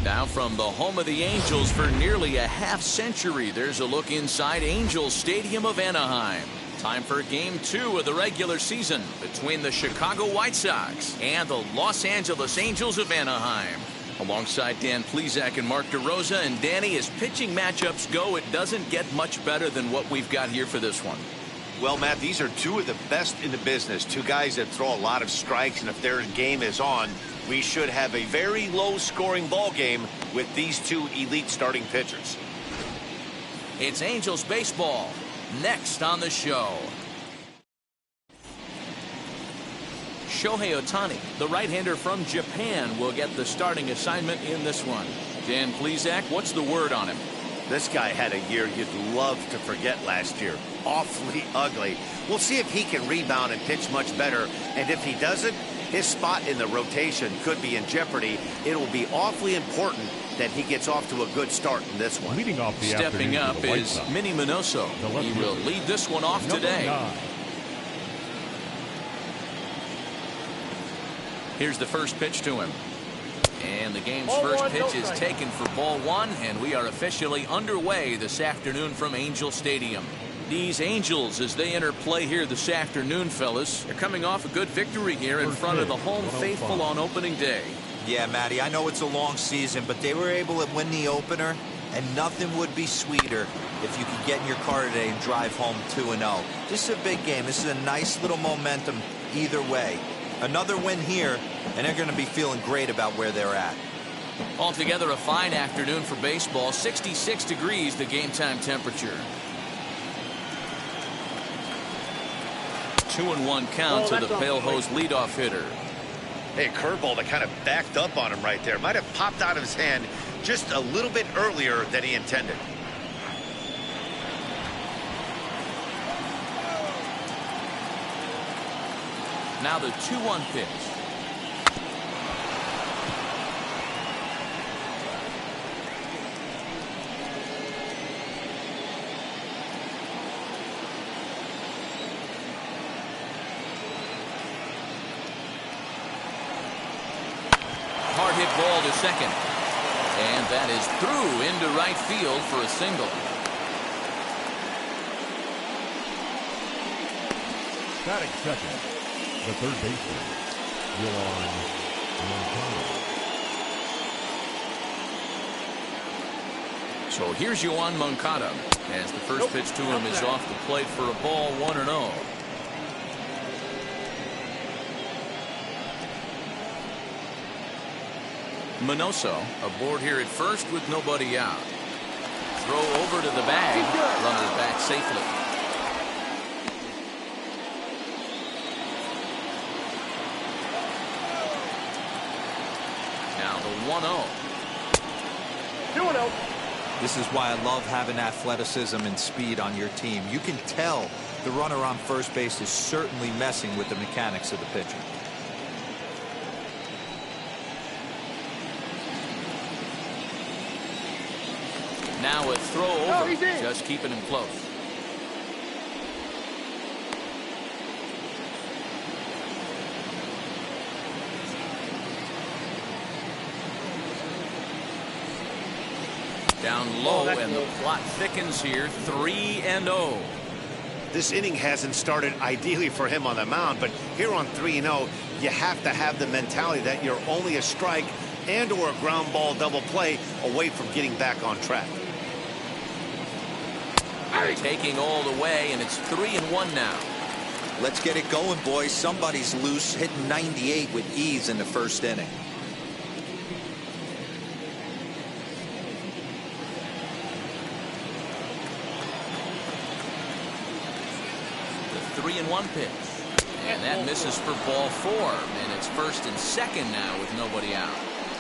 Now from the home of the Angels for nearly a half-century, there's a look inside Angels Stadium of Anaheim. Time for Game 2 of the regular season between the Chicago White Sox and the Los Angeles Angels of Anaheim. Alongside Dan Plesac and Mark DeRosa, and Danny, as pitching matchups go, it doesn't get much better than what we've got here for this one. Well, Matt, these are two of the best in the business. Two guys that throw a lot of strikes, and if their game is on, we should have a very low-scoring ball game with these two elite starting pitchers. It's Angels baseball next on the show. Shohei Ohtani, the right-hander from Japan, will get the starting assignment in this one. Dan Plesac, what's the word on him? This guy had a year you'd love to forget last year. Awfully ugly. We'll see if he can rebound and pitch much better. And if he doesn't, his spot in the rotation could be in jeopardy. It will be awfully important that he gets off to a good start in this one. Leading off the Stepping up is Minnie Minoso. He will lead this one off today. 9. Here's the first pitch to him. And the game's first pitch is taken for ball one, and we are officially underway this afternoon from Angel Stadium. These Angels, as they enter play here this afternoon, fellas, they're coming off a good victory here in front of the home faithful on opening day. Yeah, Matty, I know it's a long season, but they were able to win the opener, and nothing would be sweeter if you could get in your car today and drive home 2-0. This is a big game. This is a nice little momentum either way. Another win here, and they're going to be feeling great about where they're at. Altogether, a fine afternoon for baseball. 66 degrees, the game time temperature. 2-1 count to the Pale Hose leadoff hitter. Hey, curveball that kind of backed up on him right there. Might have popped out of his hand just a little bit earlier than he intended. Now the 2-1 pitch. Hard hit ball to second. And that is through into right field for a single. Batting second, the third baseman, Yoan Moncada. So here's Yoan Moncada as the first pitch to him is off the plate for a ball, 1-0. Minoso aboard here at first with nobody out. Throw over to the bag. Runner back safely. Now the 1-0. 2-0. This is why I love having athleticism and speed on your team. You can tell the runner on first base is certainly messing with the mechanics of the pitcher. Now a throw over, just keeping him close. Down low, and the plot thickens here. 3-0. This inning hasn't started ideally for him on the mound, but here on 3-0, you have to have the mentality that you're only a strike and or a ground ball double play away from getting back on track. Taking all the way, and it's 3-1 now. Let's get it going, boys. Somebody's loose, hitting 98 with ease in the first inning. The 3-1 pitch, and that misses for ball 4, and it's first and second now with nobody out.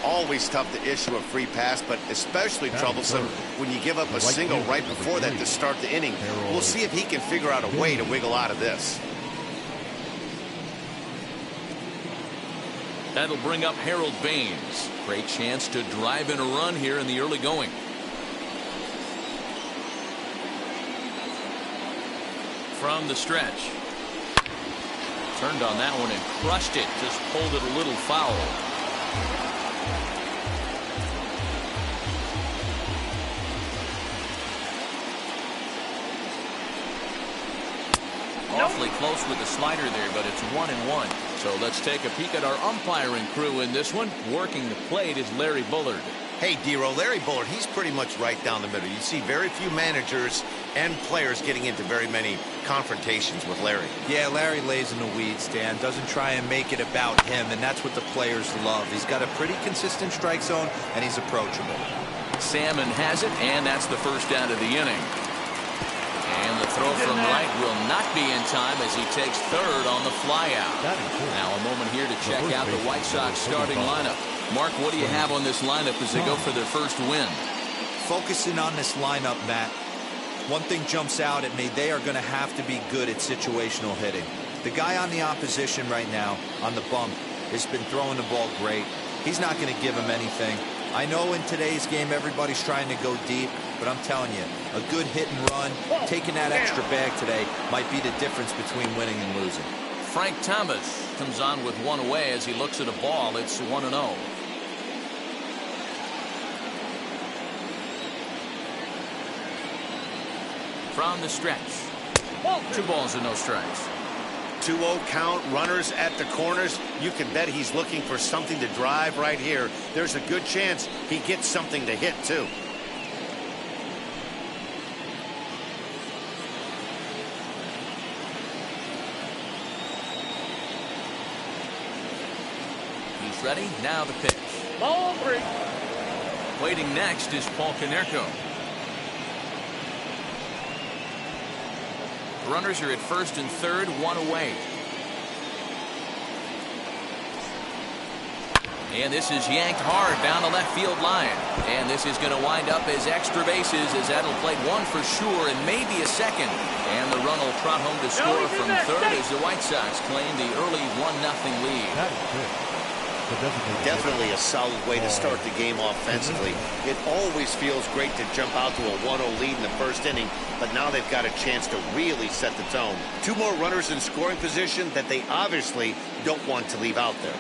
Always tough to issue a free pass, but especially troublesome when you give up a single right before that to start the inning. We'll see if he can figure out a way to wiggle out of this. That'll bring up Harold Baines. Great chance to drive in a run here in the early going. From the stretch. Turned on that one and crushed it. Just pulled it a little foul. Awfully close with the slider there, but it's 1-1. So let's take a peek at our umpiring crew in this one. Working the plate is Larry Bullard. Hey, D-Row, Larry Bullard, he's pretty much right down the middle. You see very few managers and players getting into very many confrontations with Larry. Yeah, Larry lays in the weeds, Dan. Doesn't try and make it about him, and that's what the players love. He's got a pretty consistent strike zone, and he's approachable. Salmon has it, and that's the first out of the inning. And the throw from right will not be in time as he takes third on the flyout. Now a moment here to check out the White Sox starting lineup. Mark, what do you have on this lineup as they go for their first win? Focusing on this lineup, Matt, one thing jumps out at me. They are going to have to be good at situational hitting. The guy on the opposition right now on the bump has been throwing the ball great. He's not going to give him anything. I know in today's game everybody's trying to go deep, but I'm telling you, a good hit and run, taking that extra bag today might be the difference between winning and losing. Frank Thomas comes on with one away as he looks at a ball. It's 1-0. From the stretch. 2 balls and no strikes. 2-0 count, runners at the corners. You can bet he's looking for something to drive right here. There's a good chance he gets something to hit, too. He's ready. Now the pitch. Ball 3. Waiting next is Paul Konerko. Runners are at first and third, 1 away. And this is yanked hard down the left field line. And this is going to wind up as extra bases as that'll play 1 for sure and maybe a second. And the run will trot home to score from third as the White Sox claim the early 1-0 lead. That is good. Definitely a solid way to start the game offensively. It always feels great to jump out to a 1-0 lead in the first inning, but now they've got a chance to really set the tone. 2 more runners in scoring position that they obviously don't want to leave out there.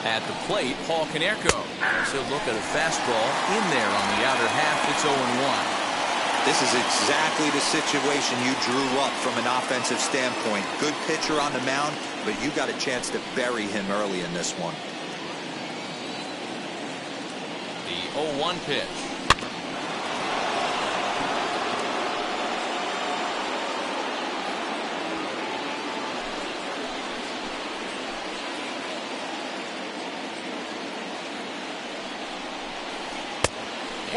At the plate, Paul Konerko. So look at a fastball in there on the outer half. It's 0-1. This is exactly the situation you drew up from an offensive standpoint. Good pitcher on the mound, but you got a chance to bury him early in this one. The 0-1 pitch.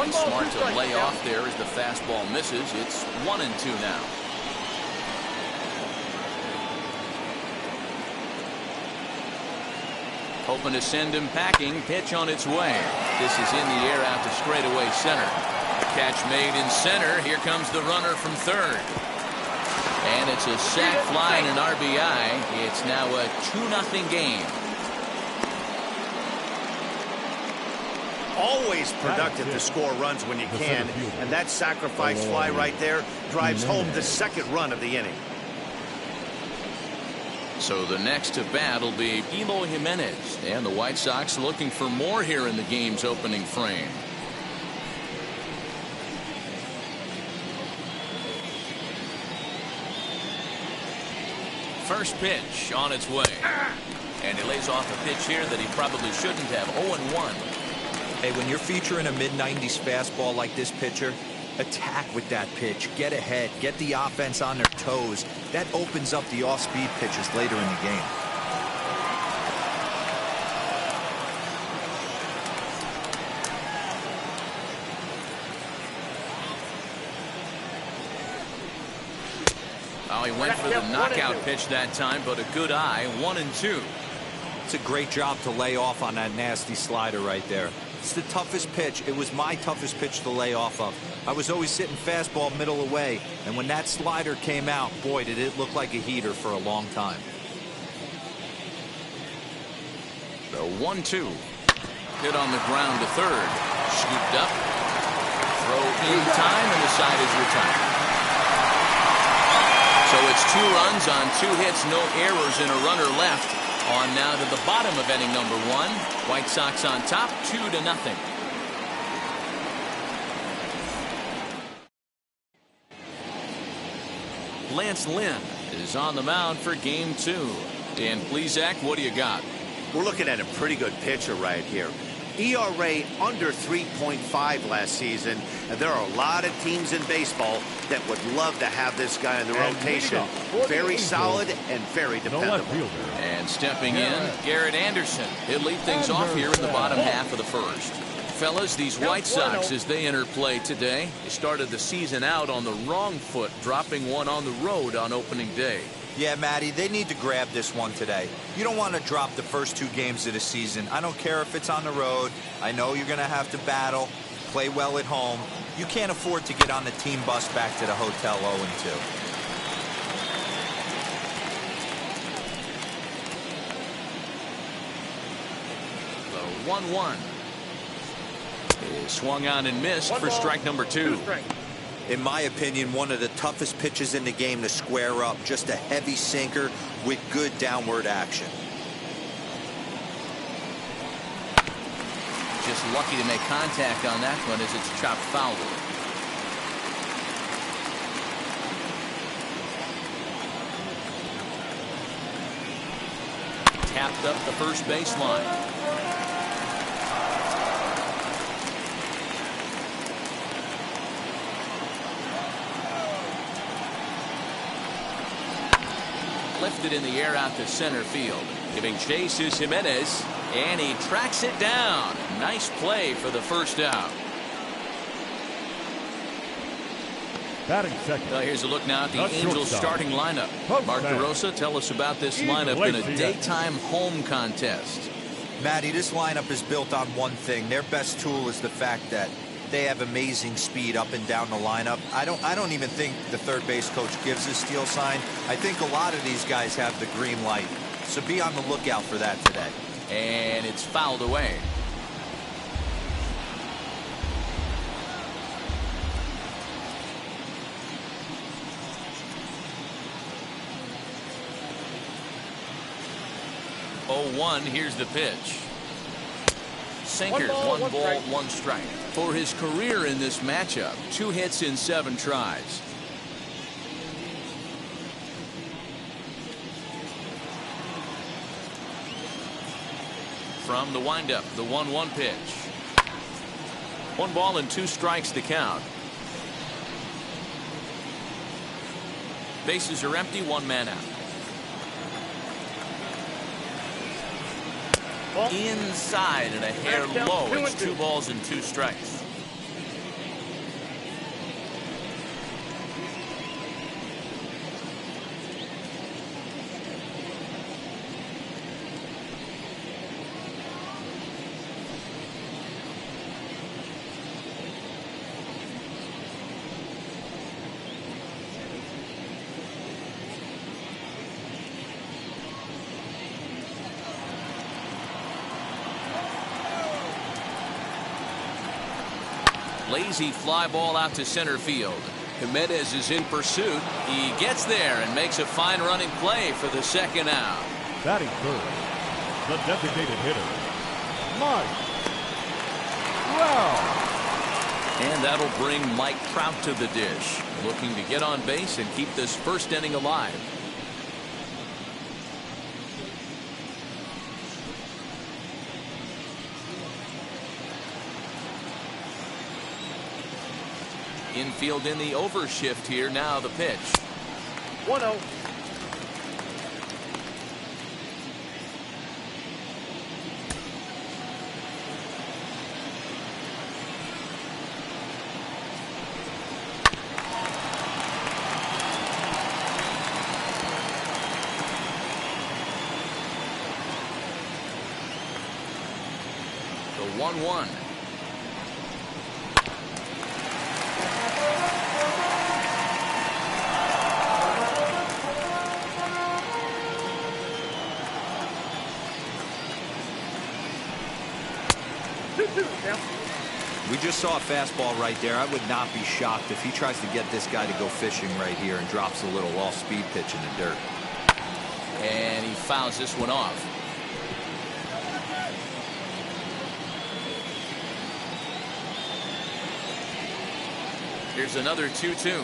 And smart to lay off there as the fastball misses. It's 1-2 now. Hoping to send him packing. Pitch on its way. This is in the air out to straightaway center. Catch made in center. Here comes the runner from third. And it's a sac fly and an RBI. It's now a 2-0 game. Always productive to score runs when you can, and that sacrifice fly right there drives home the second run of the inning. So the next to bat will be Eloy Jimenez, and the White Sox looking for more here in the game's opening frame. First pitch on its way, and he lays off a pitch here that he probably shouldn't have. 0-1. Hey, when you're featuring a mid-90s fastball like this pitcher, attack with that pitch. Get ahead. Get the offense on their toes. That opens up the off-speed pitches later in the game. Oh, he went for the knockout pitch that time, but a good eye. 1-2. It's a great job to lay off on that nasty slider right there. It's the toughest pitch. It was my toughest pitch to lay off of. I was always sitting fastball middle away, and when that slider came out, boy, did it look like a heater for a long time. The 1-2. Hit on the ground to third. Scooped up. Throw in time, and the side is retired. So it's 2 runs on 2 hits, no errors, and a runner left. On now to the bottom of inning number 1. White Sox on top 2-0. Lance Lynn is on the mound for game 2. And please, Zach, what do you got? We're looking at a pretty good pitcher right here. ERA under 3.5 last season, and there are a lot of teams in baseball that would love to have this guy in the rotation. Very solid and very dependable. And stepping in, Garrett Anderson. He'll lead things off here in the bottom half of the first. Fellas, these White Sox, as they enter play today, they started the season out on the wrong foot, dropping one on the road on opening day. Yeah, Matty, they need to grab this one today. You don't want to drop the first 2 games of the season. I don't care if it's on the road. I know you're going to have to battle, play well at home. You can't afford to get on the team bus back to the hotel 0-2. The 1-1 is swung on and missed for strike number 2. In my opinion, one of the toughest pitches in the game to square up. Just a heavy sinker with good downward action. Just lucky to make contact on that one as it's chopped foul. Tapped up the first baseline. Lifted in the air out to center field. Giving chase is Jimenez, and he tracks it down. Nice play for the first out. Batting second. Well, here's a look now at the Angels starting lineup. Mark DeRosa, tell us about this lineup in a daytime home contest. Matty, this lineup is built on one thing. Their best tool is the fact that they have amazing speed up and down the lineup. I don't even think the third base coach gives a steal sign. I think a lot of these guys have the green light. So be on the lookout for that today. And it's fouled away. Oh, 1, here's the pitch. Sinker, 1 ball, 1 strike. For his career in this matchup, 2 hits in 7 tries. From the windup, the 1-1 pitch. 1 ball and 2 strikes to count. Bases are empty, 1 man out. Inside and a hair low. It's 2 balls and 2 strikes. Lazy fly ball out to center field. Jimenez is in pursuit. He gets there and makes a fine running play for the second out. Batting third, the designated hitter, Mike Trout. And that'll bring Mike Trout to the dish, looking to get on base and keep this first inning alive. Infield in the overshift here. Now the pitch. 1-0. The 1-1. We just saw a fastball right there. I would not be shocked if he tries to get this guy to go fishing right here and drops a little off-speed pitch in the dirt. And he fouls this one off. Here's another 2-2.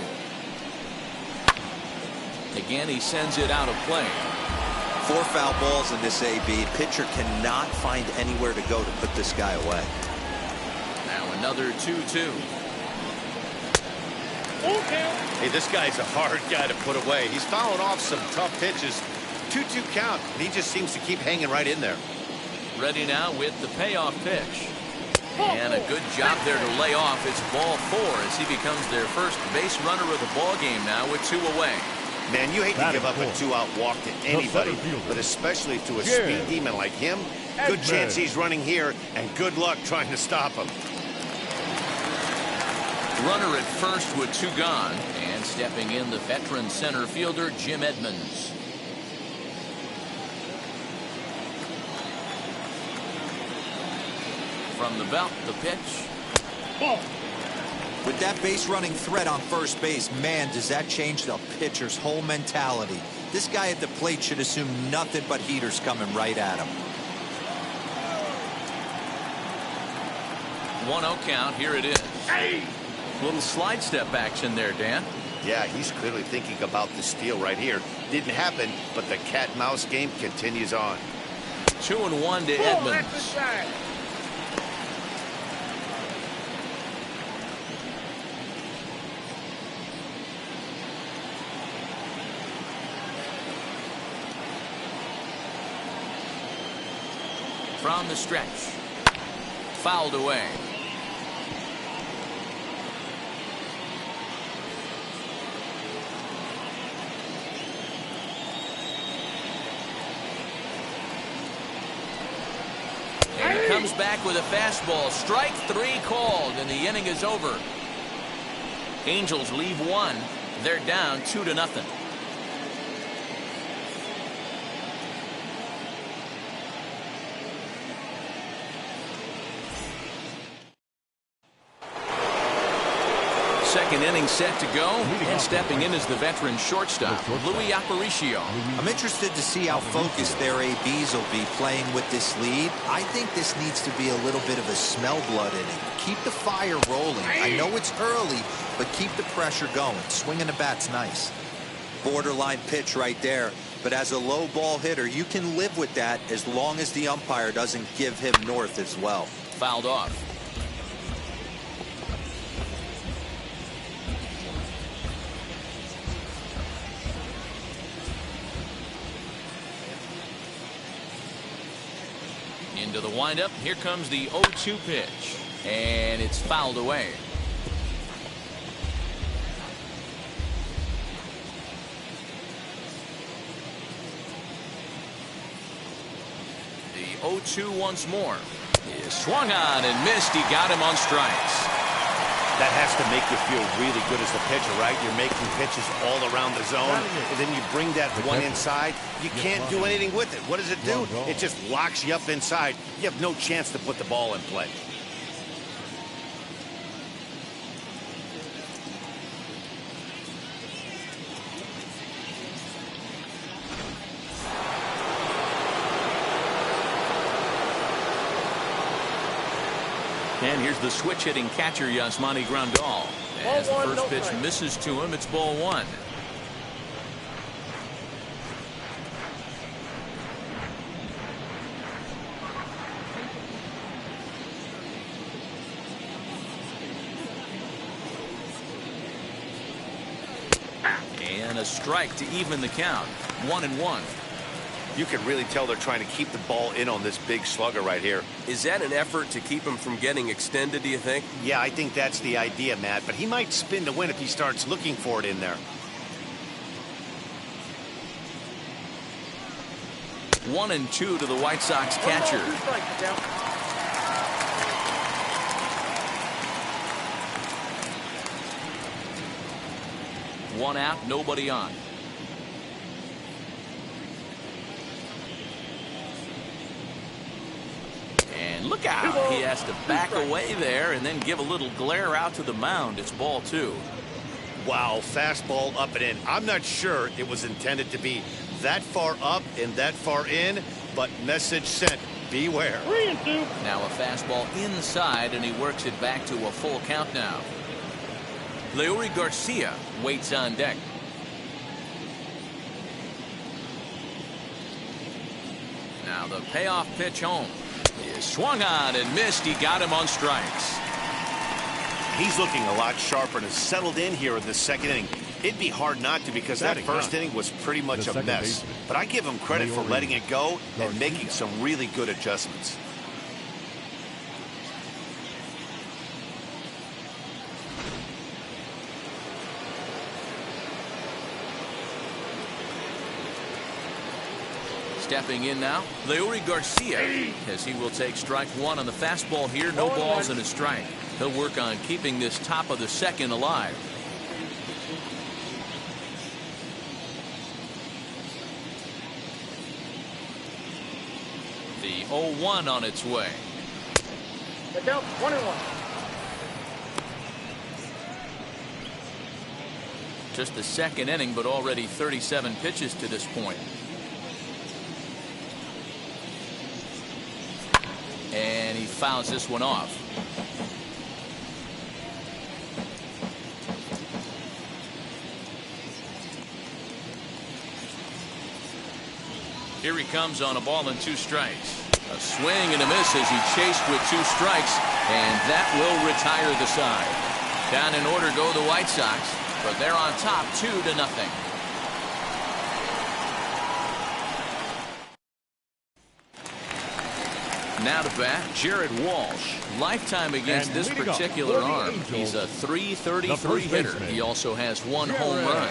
Again, he sends it out of play. 4 foul balls in this AB. Pitcher cannot find anywhere to go to put this guy away. Now another 2-2. Hey, this guy's a hard guy to put away. He's fouling off some tough pitches. 2-2 count, and he just seems to keep hanging right in there. Ready now with the payoff pitch. And a good job there to lay off. It's ball 4 as he becomes their first base runner of the ball game now with 2 away. Man, you hate to give up a 2-out walk to anybody, but especially to a speed demon like him. Good chance he's running here, and good luck trying to stop him. Runner at first with 2 gone, and stepping in the veteran center fielder Jim Edmonds. From the belt, the pitch. Ball. With that base running threat on first base, man, does that change the pitcher's whole mentality. This guy at the plate should assume nothing but heaters coming right at him. 1-0 count. Here it is. Hey! Little slide step action there, Dan. Yeah, he's clearly thinking about the steal right here. Didn't happen, but the cat-mouse game continues on. 2-1 to Edmonds. From the stretch. Fouled away. And he comes back with a fastball. Strike 3 called, and the inning is over. Angels leave 1. They're down 2-0. Second inning set to go, and stepping in is the veteran shortstop, Louis Aparicio. I'm interested to see how focused their ABs will be playing with this lead. I think this needs to be a little bit of a smell blood inning. Keep the fire rolling. I know it's early, but keep the pressure going. Swinging the bat's nice. Borderline pitch right there. But as a low ball hitter, you can live with that as long as the umpire doesn't give him north as well. Fouled off. Into the windup. Here comes the 0-2 pitch. And it's fouled away. The 0-2 once more. He swung on and missed. He got him on strikes. That has to make you feel really good as a pitcher, right? You're making pitches all around the zone, and then you bring that one inside. You can't do anything with it. What does it do? It just locks you up inside. You have no chance to put the ball in play. And here's the switch-hitting catcher, Yasmani Grandal. As the first pitch misses to him, it's ball 1. And a strike to even the count. 1-1. You can really tell they're trying to keep the ball in on this big slugger right here. Is that an effort to keep him from getting extended, do you think? Yeah, I think that's the idea, Matt. But he might spin to win if he starts looking for it in there. 1-2 to the White Sox catcher. One out, nobody on. And look out. He has to back away there and then give a little glare out to the mound. It's ball 2. Wow, fastball up and in. I'm not sure it was intended to be that far up and that far in, but message sent. Beware. 3-2. Now a fastball inside, and he works it back to a full count now. Leury Garcia waits on deck. Now the payoff pitch home. He is swung on and missed. He got him on strikes. He's looking a lot sharper and has settled in here in the second inning. It'd be hard not to, because that first inning was pretty much a mess. But I give him credit for letting it go and making some really good adjustments. Stepping in now, Leury Garcia, as he will take strike one on the fastball here. No balls and a strike. He'll work on keeping this top of the second alive. The 0-1 on its way. Down 1-1. Just the second inning, but already 37 pitches to this point. And he fouls this one off. Here he comes on a ball and 2 strikes. A swing and a miss as he chased with 2 strikes, and that will retire the side. Down in order go the White Sox, but they're on top 2-0. Now to bat, Jared Walsh. Lifetime against this particular arm. He's a .333 hitter. He also has 1 home run.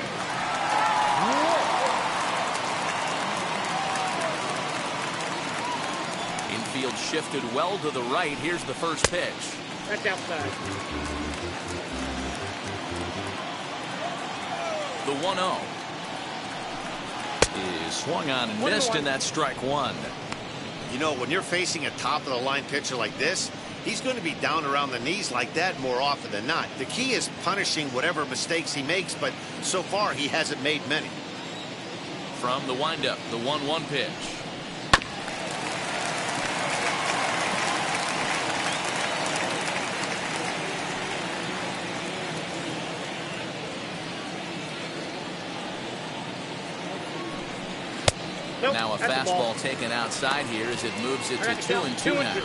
Infield shifted well to the right. Here's the first pitch. That's outside. The 1-0 is swung on and missed, and that's strike one. You know, when you're facing a top-of-the-line pitcher like this, he's going to be down around the knees like that more often than not. The key is punishing whatever mistakes he makes, but so far he hasn't made many. From the windup, the 1-1 pitch. Now a fastball taken outside here as it moves it to 2-2 now.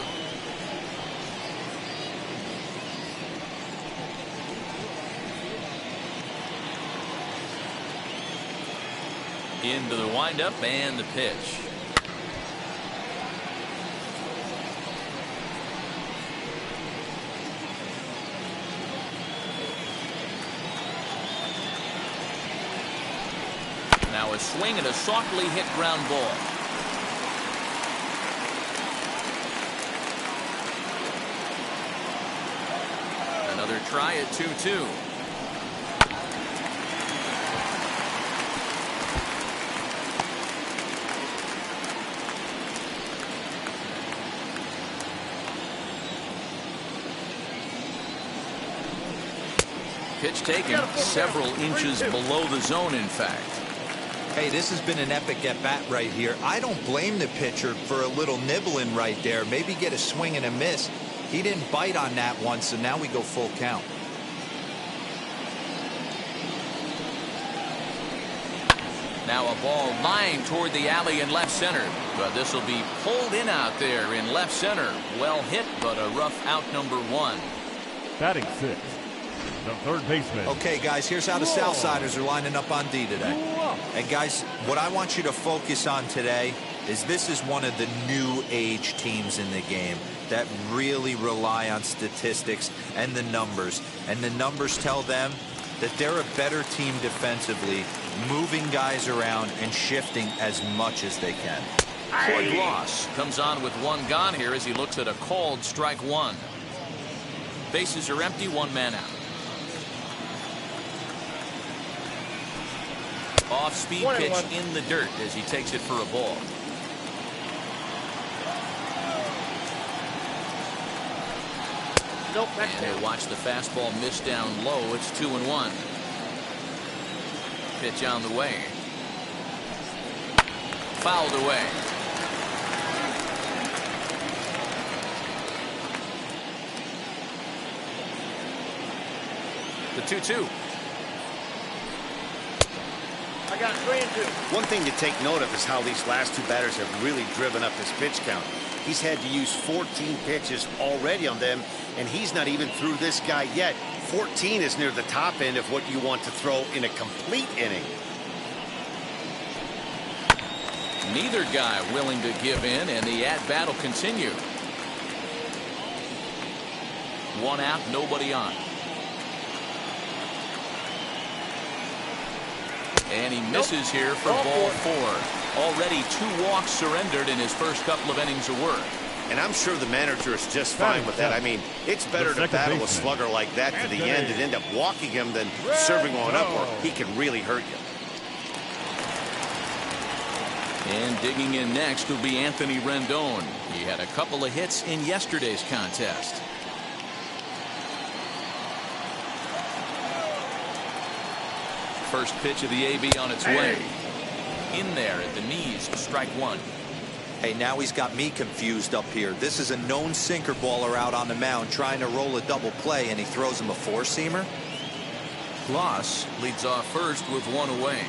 Into the windup and the pitch. Now a swing and a softly hit ground ball. Another try at 2-2. Pitch taken several inches below the zone, in fact. Hey, this has been an epic at-bat right here. I don't blame the pitcher for a little nibbling right there. Maybe get a swing and a miss. He didn't bite on that one, so now we go full count. Now a ball lined toward the alley in left center, but this will be pulled in out there in left center. Well hit, but a rough out, number 1. Batting 6, the third baseman. Okay, guys, here's how the Southsiders are lining up on D today. And guys, what I want you to focus on today is this is one of the new age teams in the game that really rely on statistics and the numbers. And the numbers tell them that they're a better team defensively, moving guys around and shifting as much as they can. Floyd Ross comes on with 1 gone here as he looks at a called strike 1. Bases are empty, 1 man out. Off-speed pitch in the dirt as he takes it for a ball. Nope, that's and he'll watch the fastball miss down low. It's 2-1. Pitch on the way. Fouled away. The 2-2. I got 3-2. One thing to take note of is how these last two batters have really driven up his pitch count. He's had to use 14 pitches already on them, and he's not even through this guy yet. 14 is near the top end of what you want to throw in a complete inning. Neither guy willing to give in, and the at-bat will continue. One out, nobody on. And he misses here for ball 4. Already 2 walks surrendered in his first couple of innings of work. And I'm sure the manager is just fine with that. I mean, it's better to battle a slugger like that to the end and end up walking him than serving on up, or he can really hurt you. And digging in next will be Anthony Rendon. He had a couple of hits in yesterday's contest. First pitch of the AB on its way. In there at the knees, strike 1. Hey, now he's got me confused up here. This is a known sinker baller out on the mound trying to roll a double play, and he throws him a 4-seamer. Kloss leads off first with 1 away.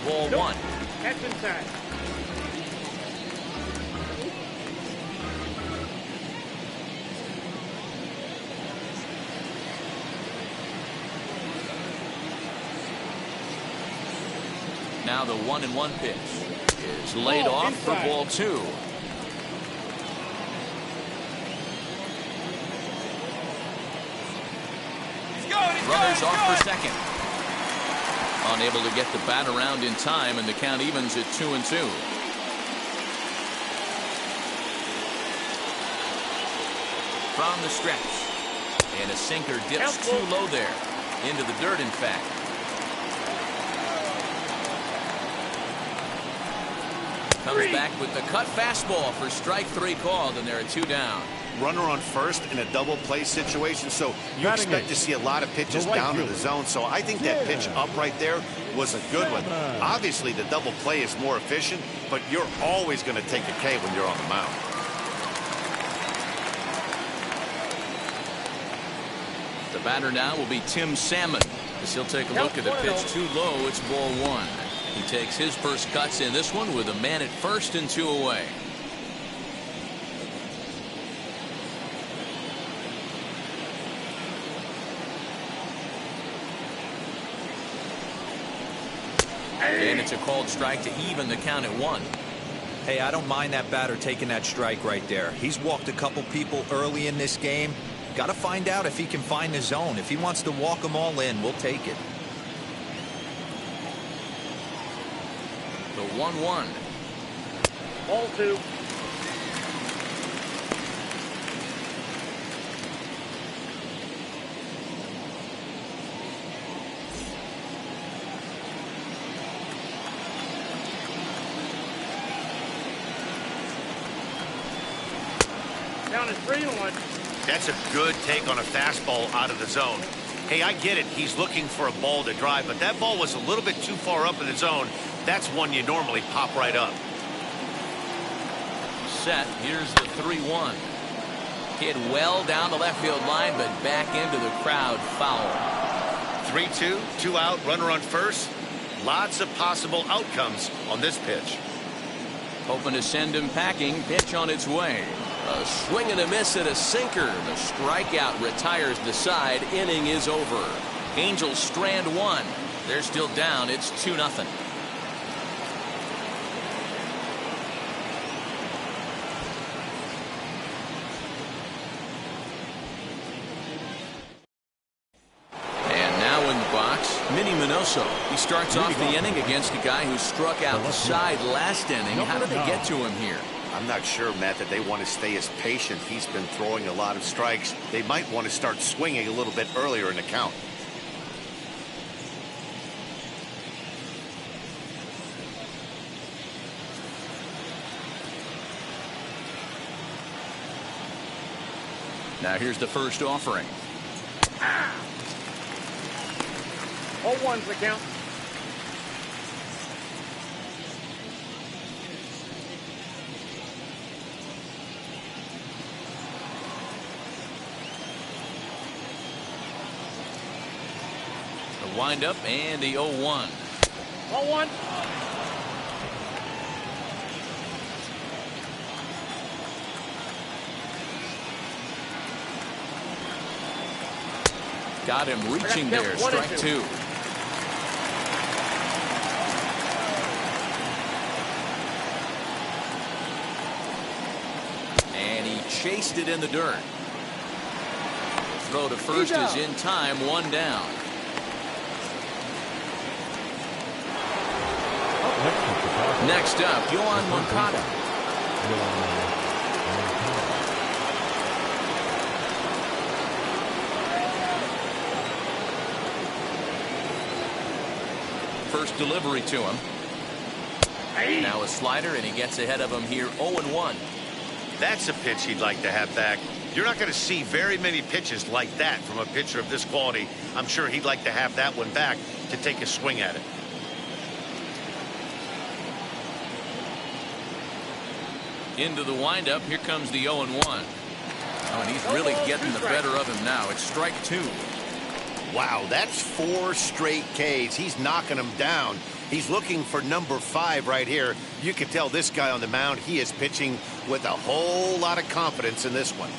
Ball 1. That's inside. Now the 1-1 pitch is laid off for ball 2. Runners off for second. Unable to get the bat around in time, and the count evens at 2-2. From the stretch, and a sinker dips too low there, into the dirt in fact. Comes back with the cut fastball for strike 3 called, and there are 2 down. Runner on first in a double play situation, so you expect to see a lot of pitches down to the zone. So I think that pitch up right there was a good one. Obviously, the double play is more efficient, but you're always going to take a K when you're on the mound. The batter now will be Tim Salmon, as he'll take a look at the pitch too low. It's ball 1. He takes his first cuts in this one with a man at first and 2 away. And it's a called strike to even the count at 1. Hey, I don't mind that batter taking that strike right there. He's walked a couple people early in this game. Got to find out if he can find the zone. If he wants to walk them all in, we'll take it. The 1-1. Ball 2. Down to 3-1. That's a good take on a fastball out of the zone. Hey, I get it. He's looking for a ball to drive, but that ball was a little bit too far up in the zone. That's one you normally pop right up. Set. Here's the 3-1. Hit well down the left field line, but back into the crowd foul. 3-2, 2 out, runner on first. Lots of possible outcomes on this pitch. Hoping to send him packing. Pitch on its way. A swing and a miss at a sinker. The strikeout retires the side. Inning is over. Angels strand 1. They're still down. It's 2-0. Minnie Minoso. He starts off the inning against a guy who struck out the side last inning. How did they get to him here? I'm not sure, Matt, that they want to stay as patient. He's been throwing a lot of strikes. They might want to start swinging a little bit earlier in the count. Now here's the first offering. 0-1's the count. Wind up and the 0-1. 0-1. Got him reaching there. Strike 2. And he chased it in the dirt. Throw to first is in time. 1 down. Next up, Yohan Moncada. First delivery to him. Now a slider, and he gets ahead of him here. 0-1. That's a pitch he'd like to have back. You're not going to see very many pitches like that from a pitcher of this quality. I'm sure he'd like to have that one back to take a swing at it. Into the windup. Here comes the 0-1. Oh, and he's really getting the better of him now. It's strike 2. Wow, that's 4 straight Ks. He's knocking them down. He's looking for number 5 right here. You can tell this guy on the mound, he is pitching with a whole lot of confidence in this one.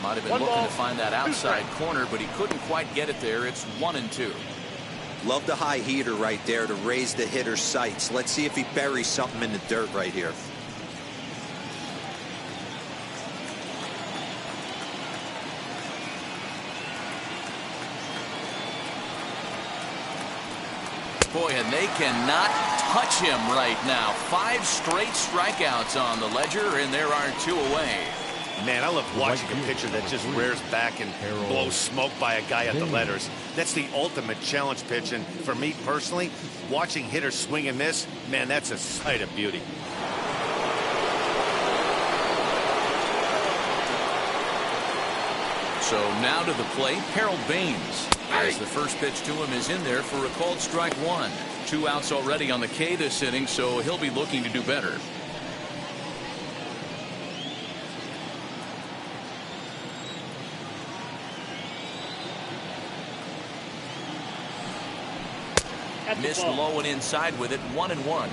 Might have been looking to find that outside corner, but he couldn't quite get it there. It's 1-2. Love the high heater right there to raise the hitter's sights. Let's see if he buries something in the dirt right here. Boy, and they cannot touch him right now. 5 straight strikeouts on the ledger, and there are 2 away. Man, I love watching a pitcher that just rears back and blows smoke by a guy at the letters. That's the ultimate challenge pitch, and for me personally, watching hitters swing and miss, man, that's a sight of beauty. So now to the plate, Harold Baines. As the first pitch to him is in there for a called strike 1. 2 outs already on the K this inning, so he'll be looking to do better. Missed low and inside with it. 1-1.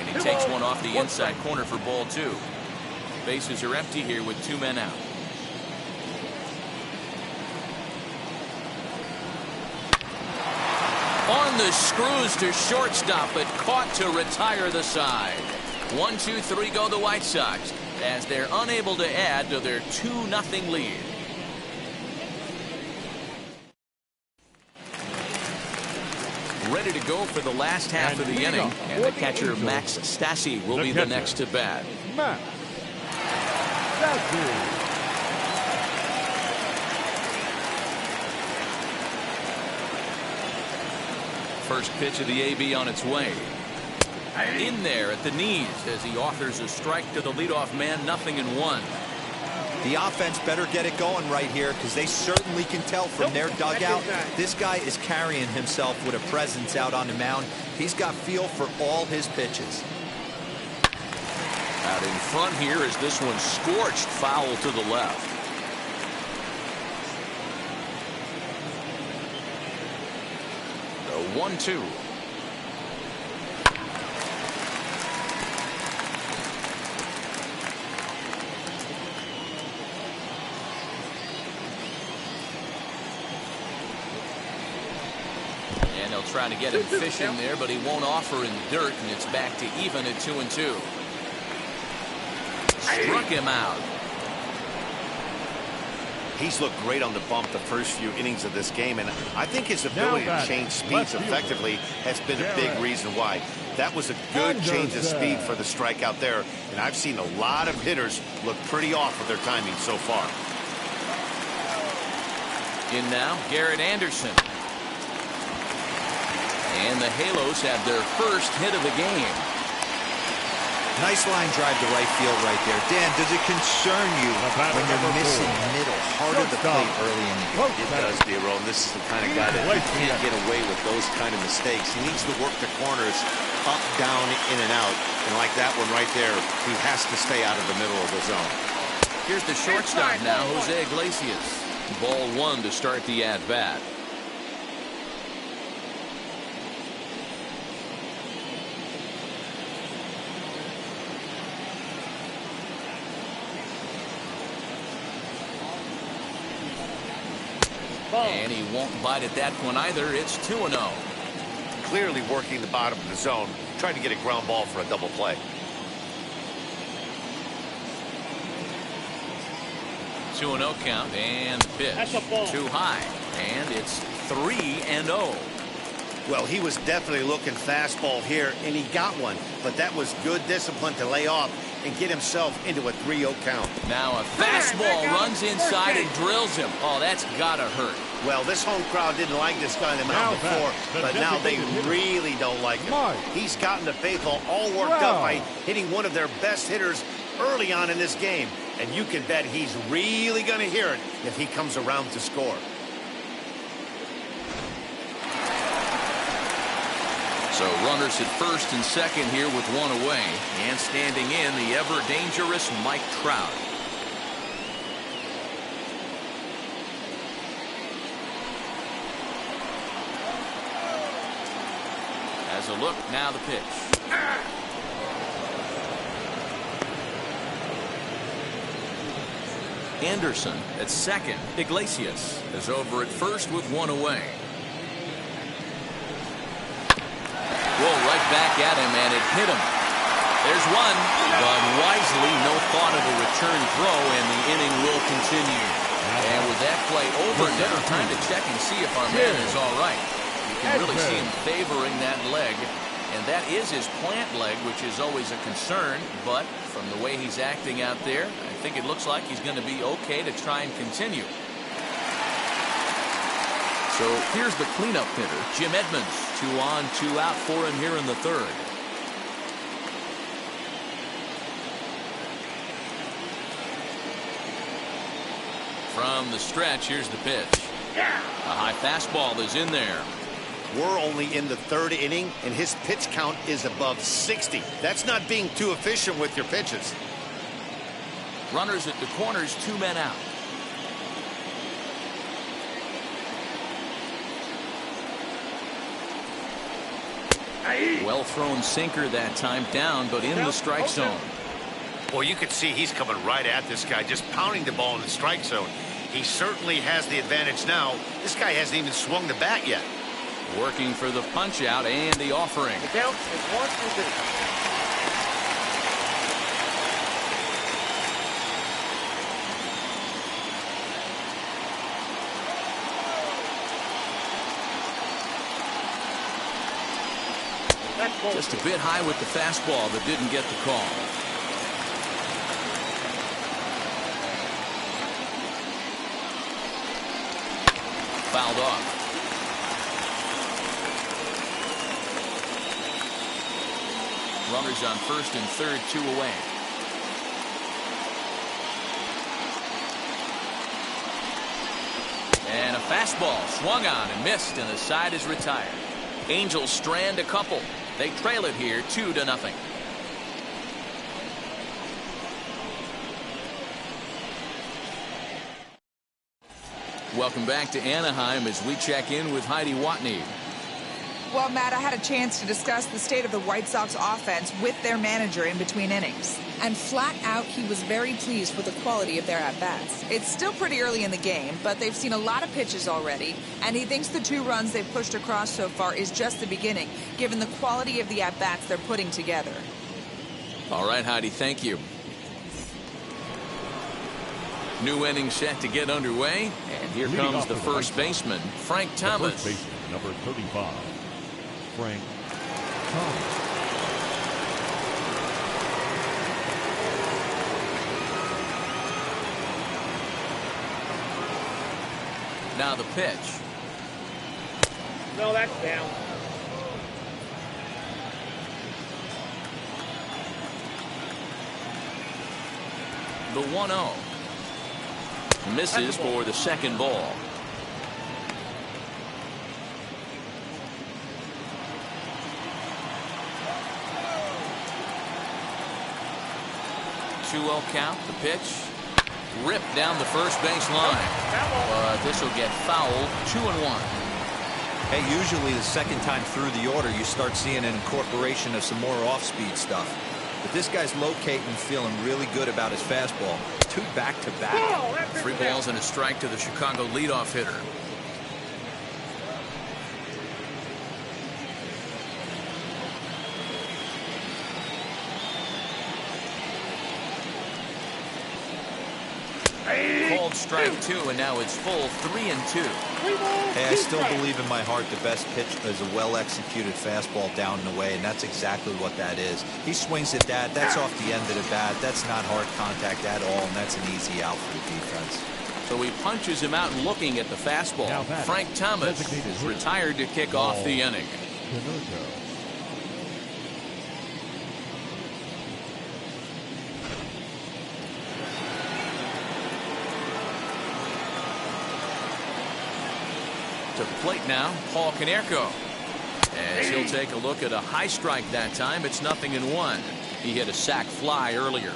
And he takes one off the inside corner for ball 2. Bases are empty here with 2 men out. On the screws to shortstop, but caught to retire the side. 1-2-3 go the White Sox, as they're unable to add to their 2-0 lead. Ready to go for the last half of the inning, and the catcher Max Stassi will be the next to bat. Max Stassi. First pitch of the AB on its way. In there at the knees as he offers a strike to the leadoff man. 0-1. The offense better get it going right here, because they certainly can tell from their dugout this guy is carrying himself with a presence out on the mound. He's got feel for all his pitches. Out in front here is this one scorched foul to the left. The 1-2. And they'll try to get him fishing there, but he won't offer in dirt, and it's back to even at 2-2. Struck him out. He's looked great on the bump the first few innings of this game, and I think his ability to change speeds effectively has been a big reason why. That was a good change of speed for the strikeout there, and I've seen a lot of hitters look pretty off with their timing so far. In now, Garrett Anderson. And the Halos have their first hit of the game. Nice line drive to right field right there. Dan, does it concern you when you're missing middle, hard of the plate early in the game? It does, D'Aro. This is the kind of guy that you can't get away with those kind of mistakes. He needs to work the corners up, down, in and out. And like that one right there, he has to stay out of the middle of the zone. Here's the shortstop now, Jose Iglesias. Ball one to start the at-bat. And he won't bite at that one either. It's 2-0. Clearly working the bottom of the zone, trying to get a ground ball for a double play. 2-0 count, and the pitch. That's a ball. Too high, and it's 3-0. Well, he was definitely looking fastball here, and he got one. But that was good discipline to lay off and get himself into a 3-0 count. Now a fastball runs inside and drills him. Oh, that's gotta hurt. Well, this home crowd didn't like this guy on the mound before, but now they really don't like him. He's gotten the faithful all worked up by hitting one of their best hitters early on in this game. And you can bet he's really going to hear it if he comes around to score. So runners at first and second here with one away. And standing in, the ever-dangerous Mike Trout. Has a look, now the pitch. Anderson at second. Iglesias is over at first with one away. Roll right back at him, and it hit him. There's one, but wisely, no thought of a return throw, and the inning will continue. And with that play over, now time to check and see if our man is all right. You can really see him favoring that leg, and that is his plant leg, which is always a concern. But from the way he's acting out there, I think it looks like he's going to be okay to try and continue. So here's the cleanup hitter, Jim Edmonds. 2 on, 2 out for him here in the third. From the stretch, here's the pitch. A high fastball is in there. We're only in the third inning, and his pitch count is above 60. That's not being too efficient with your pitches. Runners at the corners, 2 men out. Well thrown sinker that time, down, but in the strike zone. Well, you can see he's coming right at this guy, just pounding the ball in the strike zone. He certainly has the advantage now. This guy hasn't even swung the bat yet. Working for the punch out and the offering. The count is 1-2. Just a bit high with the fastball, but didn't get the call. Fouled off. Runners on first and third, 2 away. And a fastball swung on and missed, and the side is retired. Angels strand a couple. They trail it here 2-0. Welcome back to Anaheim as we check in with Heidi Watney. Well, Matt, I had a chance to discuss the state of the White Sox offense with their manager in between innings. And flat out, he was very pleased with the quality of their at-bats. It's still pretty early in the game, but they've seen a lot of pitches already, and he thinks the 2 runs they've pushed across so far is just the beginning, given the quality of the at-bats they're putting together. All right, Heidi, thank you. New inning set to get underway, and here comes the first baseman, Frank Thomas. The first baseman, number 35, Frank Thomas. Now the pitch. No, that's down. The 1-0. Misses for the second ball. Two-0 count. The pitch. Ripped down the first base line. But this will get fouled. 2-1. Hey, usually the second time through the order, you start seeing an incorporation of some more off-speed stuff. But this guy's locating and feeling really good about his fastball. 2 back-to-back. 3 balls and a strike to the Chicago leadoff hitter. Called strike 2, and now it's full 3-2. Hey, I still believe in my heart the best pitch is a well-executed fastball down and away, and that's exactly what that is. He swings at that. That's off the end of the bat. That's not hard contact at all, and that's an easy out for the defense. So he punches him out looking at the fastball. Frank Thomas is retired to kick off the inning. To the plate now, Paul Konerko. As he'll take a look at a high strike that time. It's 0-1. He hit a sac fly earlier.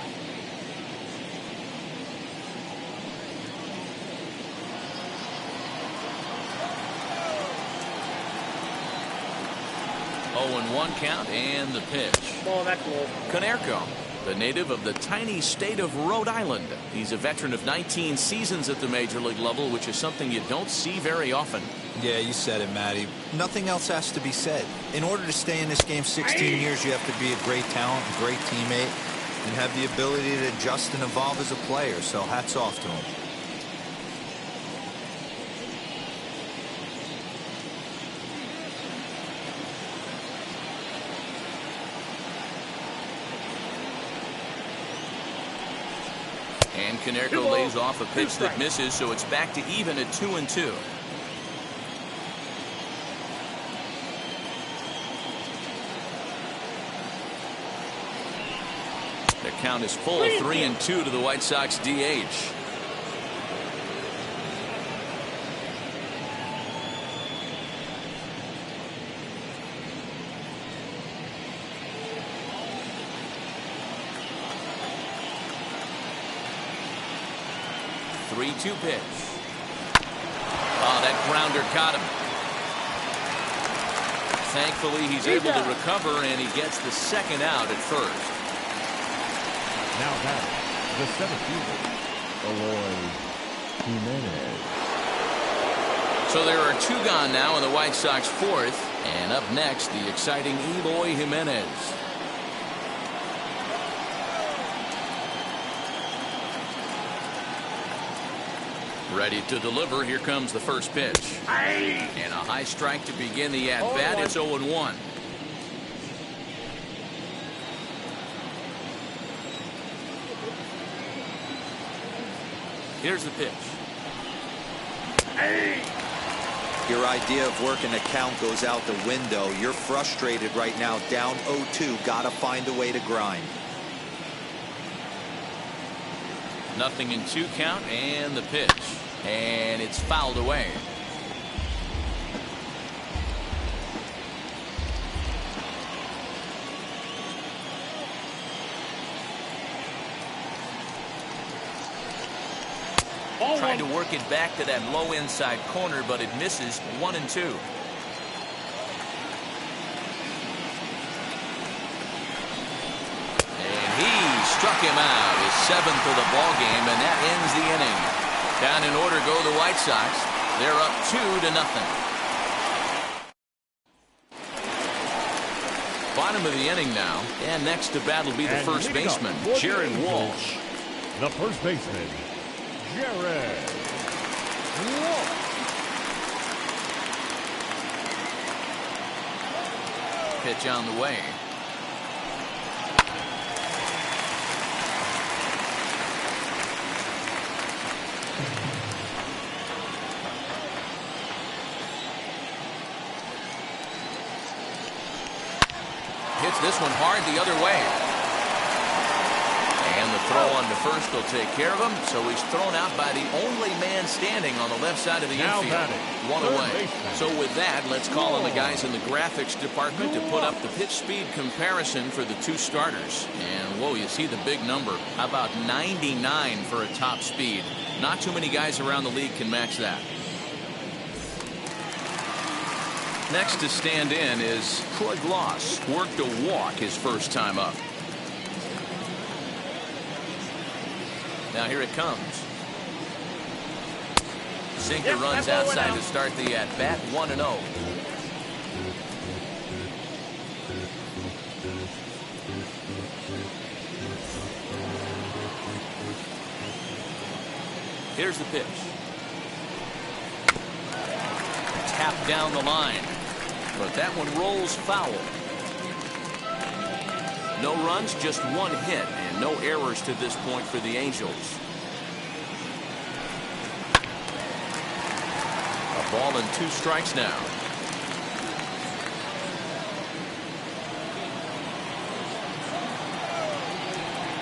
Oh, 1 count and the pitch. Ball, that's low. Konerko, the native of the tiny state of Rhode Island. He's a veteran of 19 seasons at the major league level, which is something you don't see very often. Yeah, you said it, Matty. Nothing else has to be said. In order to stay in this game 16 years, you have to be a great talent, a great teammate, and have the ability to adjust and evolve as a player. So hats off to him. And Konerko lays off a pitch that misses, so it's back to even at 2-2. The count is full, 3-2 to the White Sox DH. Three-two pitch. Oh, that grounder caught him. Thankfully, he's able to recover, and he gets the second out at first. Now that the 7th fielder, Eloy Jimenez. So there are 2 gone now in the White Sox 4th, and up next, the exciting Eloy Jimenez. Ready to deliver. Here comes the first pitch. And a high strike to begin the at-bat. It's 0-1. Here's the pitch. Your idea of working a count goes out the window. You're frustrated right now, down 0-2. Gotta find a way to grind. 0-2 count and the pitch. And it's fouled away. Trying to work it back to that low inside corner, but it misses. 1-2. And he struck him out, his 7th of the ball game, and that ends the inning. Down in order go the White Sox. They're up 2-0. Bottom of the inning now, and next to bat will be the first baseman, Jared Walsh. The first baseman, Jared Walsh. Pitch on the way. Hits this one hard the other way. And the throw on to first will take care of him, so he's thrown out by the only man standing on the left side of the infield. One away. So with that, let's call on the guys in the graphics department to put up the pitch speed comparison for the two starters. And whoa, you see the big number. How about 99 for a top speed? Not too many guys around the league can match that. Next to stand in is Troy Gloss. Worked a walk his first time up. Now here it comes. Sinker runs outside to start the at-bat, 1-0. Here's the pitch. Tapped down the line, but that one rolls foul. No runs, just one hit, and no errors to this point for the Angels. A ball and 2 strikes now.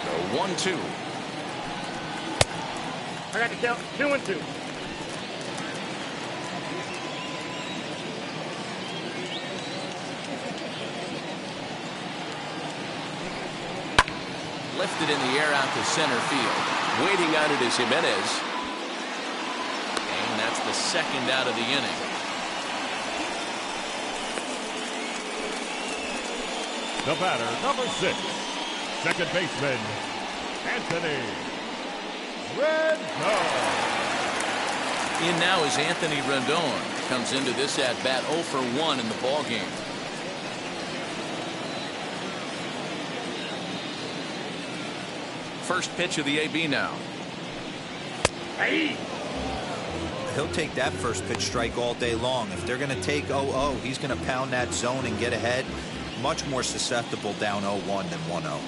The 1-2. I got to count 2-2. Lifted in the air out to center field. Waiting on it is Jimenez. And that's the second out of the inning. The batter, number 6, second baseman, Anthony Rendon. In now is Anthony Rendon. Comes into this at-bat 0 for 1 in the ballgame. First pitch of the AB now. Hey! He'll take that first pitch strike all day long. If they're going to take 0-0, he's going to pound that zone and get ahead. Much more susceptible down 0-1 than 1-0.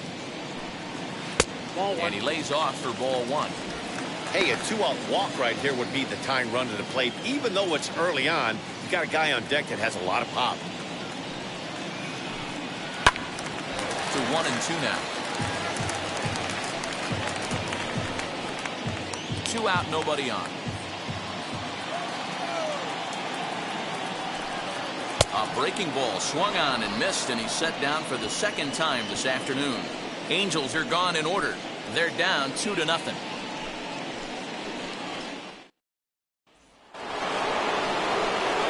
And he lays off for ball 1. Hey, a 2-out walk right here would be the tying run to the plate. Even though it's early on, you got a guy on deck that has a lot of pop. To 1-2 now. 2 out, nobody on. A breaking ball swung on and missed, and he's set down for the second time this afternoon. Angels are gone in order. They're down 2-0.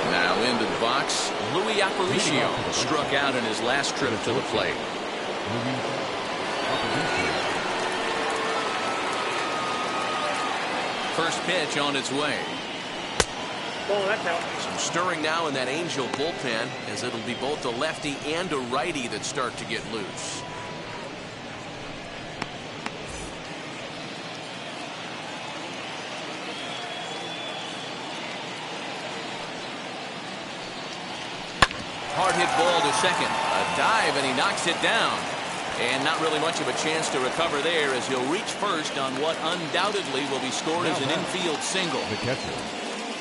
Now into the box, Louis Aparicio struck out in his last trip to the plate. First pitch on its way. Oh, that's out. Some stirring now in that Angel bullpen, as it'll be both a lefty and a righty that start to get loose. Hard hit ball to second. A dive, and he knocks it down. And not really much of a chance to recover there, as he'll reach first on what undoubtedly will be scored as an infield single. The catcher.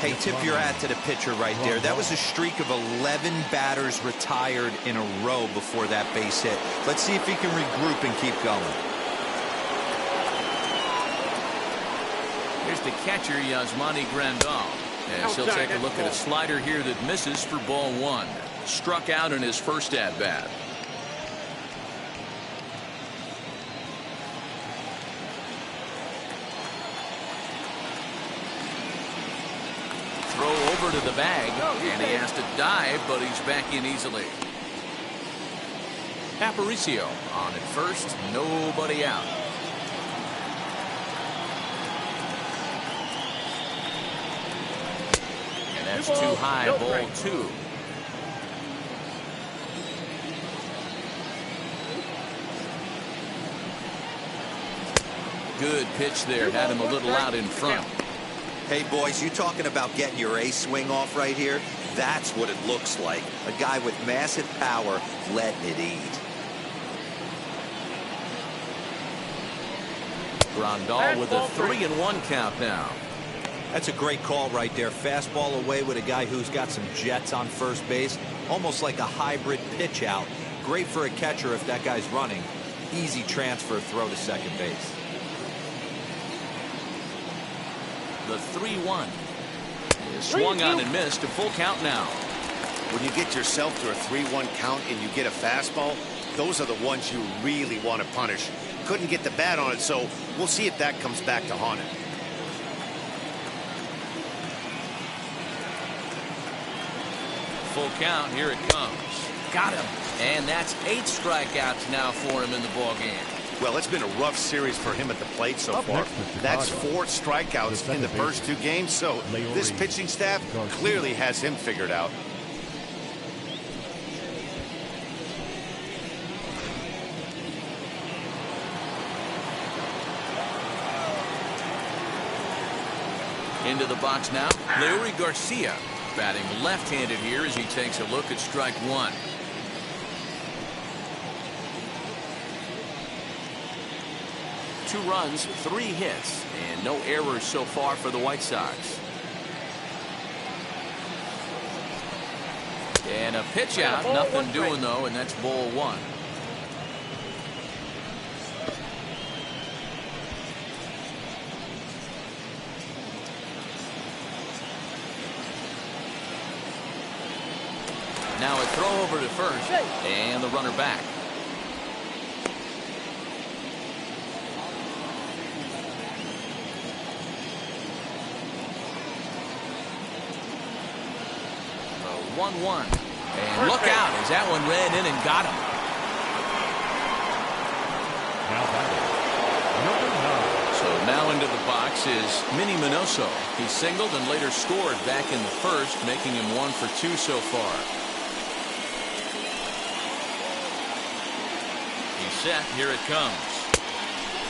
Hey, tip your hat to the pitcher right there. That was a streak of 11 batters retired in a row before that base hit. Let's see if he can regroup and keep going. Here's the catcher, Yasmani Grandal, as he'll take a look at a slider here that misses for ball 1. Struck out in his first at-bat. Throw over to the bag, and he has to dive, but he's back in easily. Aparicio on at first, nobody out. And that's too high, ball 2. Good pitch there, had him a little out in front. Hey, boys, you talking about getting your A swing off right here? That's what it looks like. A guy with massive power letting it eat. Grandal with a 3-1 count now. That's a great call right there. Fastball away with a guy who's got some jets on first base. Almost like a hybrid pitch out. Great for a catcher if that guy's running. easy transfer throw to second base. The 3-1 is swung on and missed. A full count now. When you get yourself to a 3-1 count and you get a fastball, those are the ones you really want to punish. Couldn't get the bat on it, so we'll see if that comes back to haunt him. Full count. Here it comes. Got him. And that's 8 strikeouts now for him in the ball game. Well, it's been a rough series for him at the plate so far. That's 4 strikeouts in the first 2 games, so this pitching staff clearly has him figured out. Into the box now, Leury Garcia, batting left-handed here as he takes a look at strike 1. Two runs, 3 hits, and no errors so far for the White Sox. And a pitch out, nothing doing though, and that's ball 1. Now a throw over to first, and the runner back. A 1-1, and look out as that one ran in and got him. Now batting, number 9. So now into the box is Minnie Minoso. He singled and later scored back in the first, making him 1 for 2 so far. Set. Here it comes.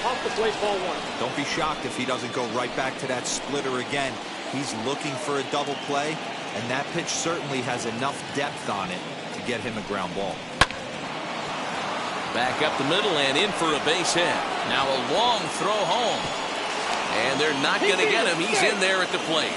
Off the plate, ball 1. Don't be shocked if he doesn't go right back to that splitter again. He's looking for a double play, and that pitch certainly has enough depth on it to get him a ground ball. Back up the middle and in for a base hit. Now a long throw home. And they're not going to get him. He's in there at the plate.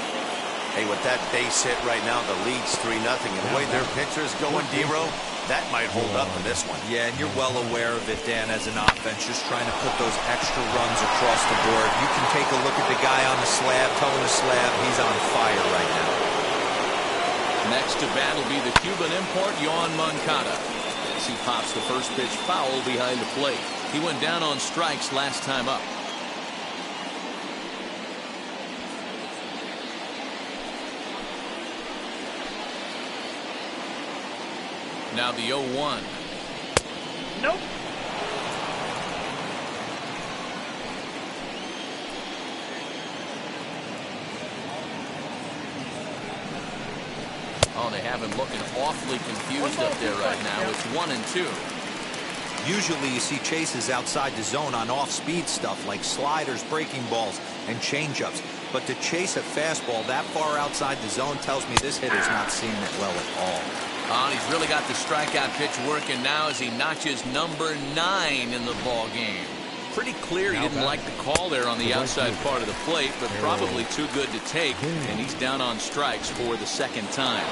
Hey, with that base hit right now, the lead's 3-0. And the way their pitcher's going, D-Row, that might hold up in this one. Yeah, and you're well aware of it, Dan, as an offense, just trying to put those extra runs across the board. You can take a look at the guy on the slab, telling the slab he's on fire right now. Next to bat will be the Cuban import, Yohan Moncada. As he pops the first pitch foul behind the plate. He went down on strikes last time up. Now the 0-1. Nope. Oh, they have him looking awfully confused up there right now. It's 1-2. Usually you see chases outside the zone on off-speed stuff like sliders, breaking balls, and changeups. But to chase a fastball that far outside the zone tells me this hitter's not seeing it well at all. He's really got the strikeout pitch working now as he notches number 9 in the ball game. Pretty clear he didn't like the call there on the outside part of the plate, but probably too good to take, and he's down on strikes for the second time.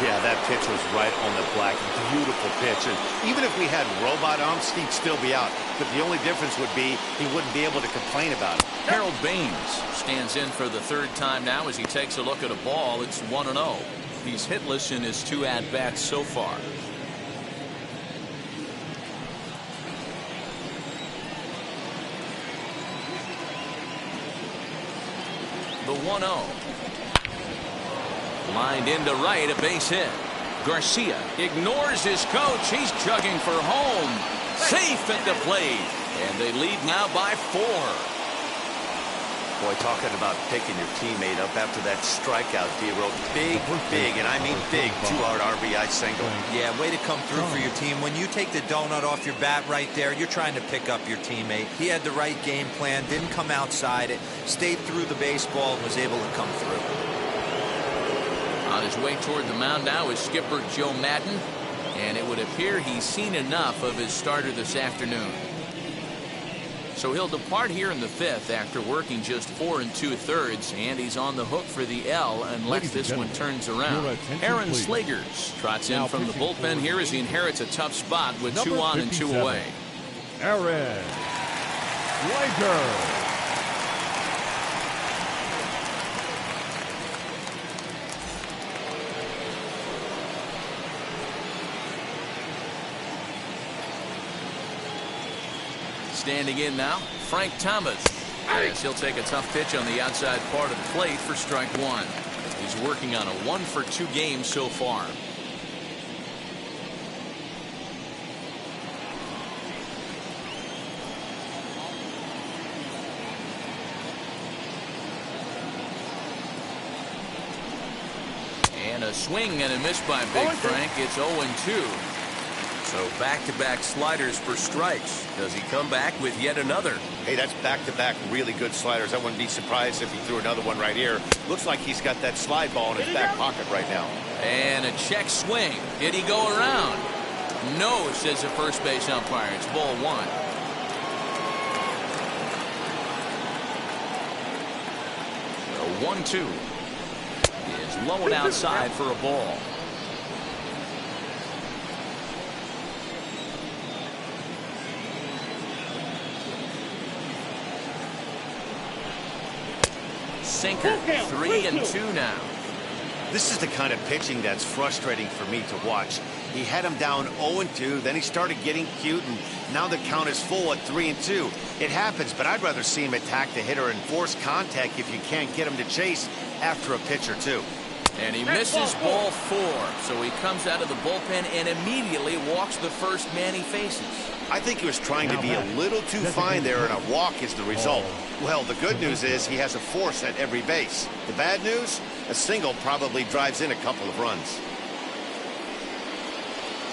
Yeah, that pitch was right on the black. Beautiful pitch. And even if we had robot umps, he'd still be out. But the only difference would be he wouldn't be able to complain about it. Harold Baines stands in for the 3rd time now as he takes a look at a ball. It's 1-0. He's hitless in his 2 at-bats so far. The 1-0. Lined into right, a base hit. Garcia ignores his coach. He's chugging for home. Safe at the plate. And they lead now by 4. Boy, talking about picking your teammate up after that strikeout, D-Row. Big, and I mean big 2-out RBI single. Yeah, way to come through for your team. When you take the donut off your bat right there, you're trying to pick up your teammate. He had the right game plan, didn't come outside it, stayed through the baseball, and was able to come through. On his way toward the mound now is skipper Joe Madden, and it would appear he's seen enough of his starter this afternoon. So he'll depart here in the 5th after working just 4 2/3, and he's on the hook for the L unless this one turns around. Aaron Slegers trots in from the bullpen here as he inherits a tough spot with 2 on and 2 away. Aaron Slater. Standing in now, Frank Thomas. Yes, he'll take a tough pitch on the outside part of the plate for strike one. He's working on a 1-for-2 game so far. And a swing and a miss by Big Frank. It's 0-2. So back-to-back sliders for strikes. Does he come back with yet another? Hey, that's back-to-back really good sliders. I wouldn't be surprised if he threw another one right here. Looks like he's got that slide ball in his back pocket right now. And a check swing. Did he go around? No, says the first base umpire. It's ball one. The 1-2 is low and outside for a ball. Sinker, 3-2 now. This is the kind of pitching that's frustrating for me to watch. He had him down 0-2, then he started getting cute, and now the count is full at 3-2. It happens, but I'd rather see him attack the hitter and force contact if you can't get him to chase after a pitch or two. And he misses ball four, so he comes out of the bullpen and immediately walks the first man he faces. I think he was trying to be a little too fine there, and a walk is the result. Well, the good news is he has a force at every base. The bad news? A single probably drives in a couple of runs.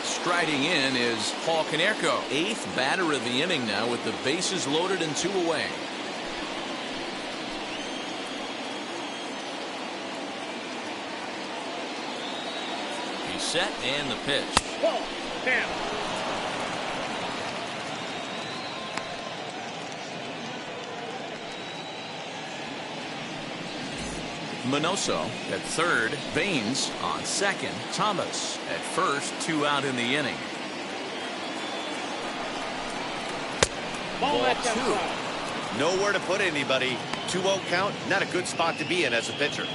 Striding in is Paul Konerko, 8th batter of the inning now with the bases loaded and 2 away. He's set and the pitch. Ball, down. Minoso at third, Baines on second, Thomas at first, 2 out in the inning. Ball Ball 2. Nowhere to put anybody. 2-0 count, not a good spot to be in as a pitcher.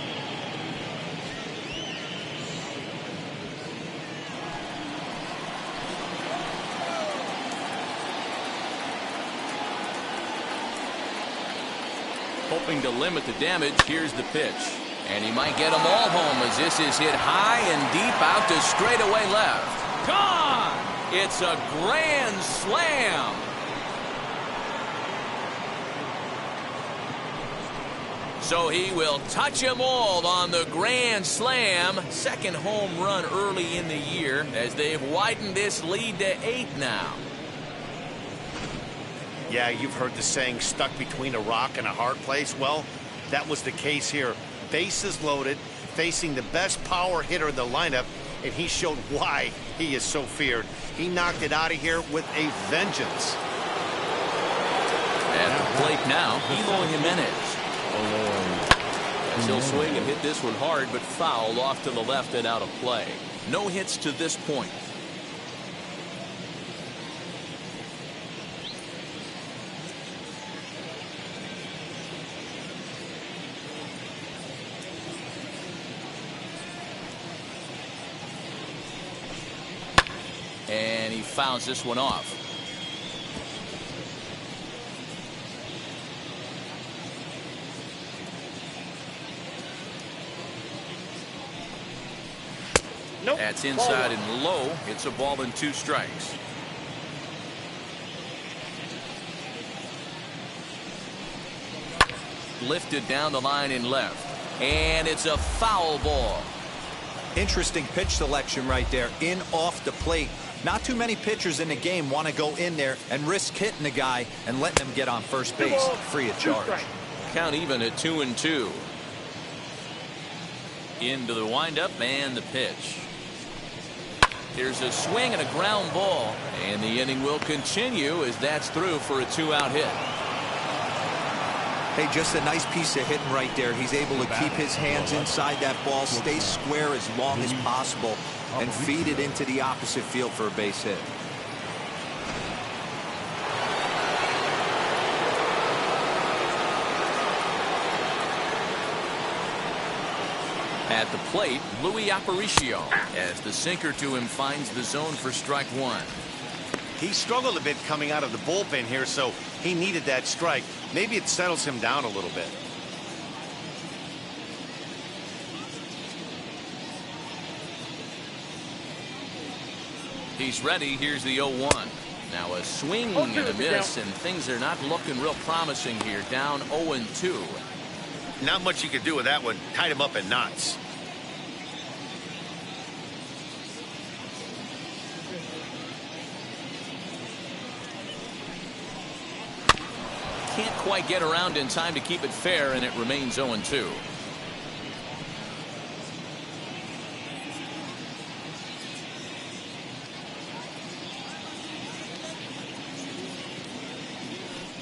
Hoping to limit the damage, here's the pitch. And he might get them all home as this is hit high and deep out to straightaway left. Gone! It's a grand slam. So he will touch them all on the grand slam. Second home run early in the year as they've widened this lead to 8 now. Yeah, you've heard the saying, stuck between a rock and a hard place. Well, that was the case here. Bases loaded, facing the best power hitter in the lineup, and he showed why he is so feared. He knocked it out of here with a vengeance. At the plate now, Eloy Jimenez. As he'll swing and hit this one hard, but foul off to the left and out of play. No hits to this point. And he fouls this one off. Nope. That's inside and low. It's a ball and 2 strikes. Lifted down the line in left. And it's a foul ball. Interesting pitch selection right there. In off the plate. Not too many pitchers in the game want to go in there and risk hitting the guy and letting him get on first base free of charge. Count even at 2-2. Into the windup and the pitch. Here's a swing and a ground ball. And the inning will continue as that's through for a 2-out hit. Hey, just a nice piece of hitting right there. He's able to keep his hands inside that ball, stay square as long as possible, and feed it into the opposite field for a base hit. At the plate, Louis Aparicio, as the sinker to him finds the zone for strike one. He struggled a bit coming out of the bullpen here, so he needed that strike. Maybe it settles him down a little bit. He's ready. Here's the 0-1. Now a swing and a miss, and things are not looking real promising here. Down 0-2. Not much you could do with that one. Tied him up in knots. Can't quite get around in time to keep it fair, and it remains 0-2.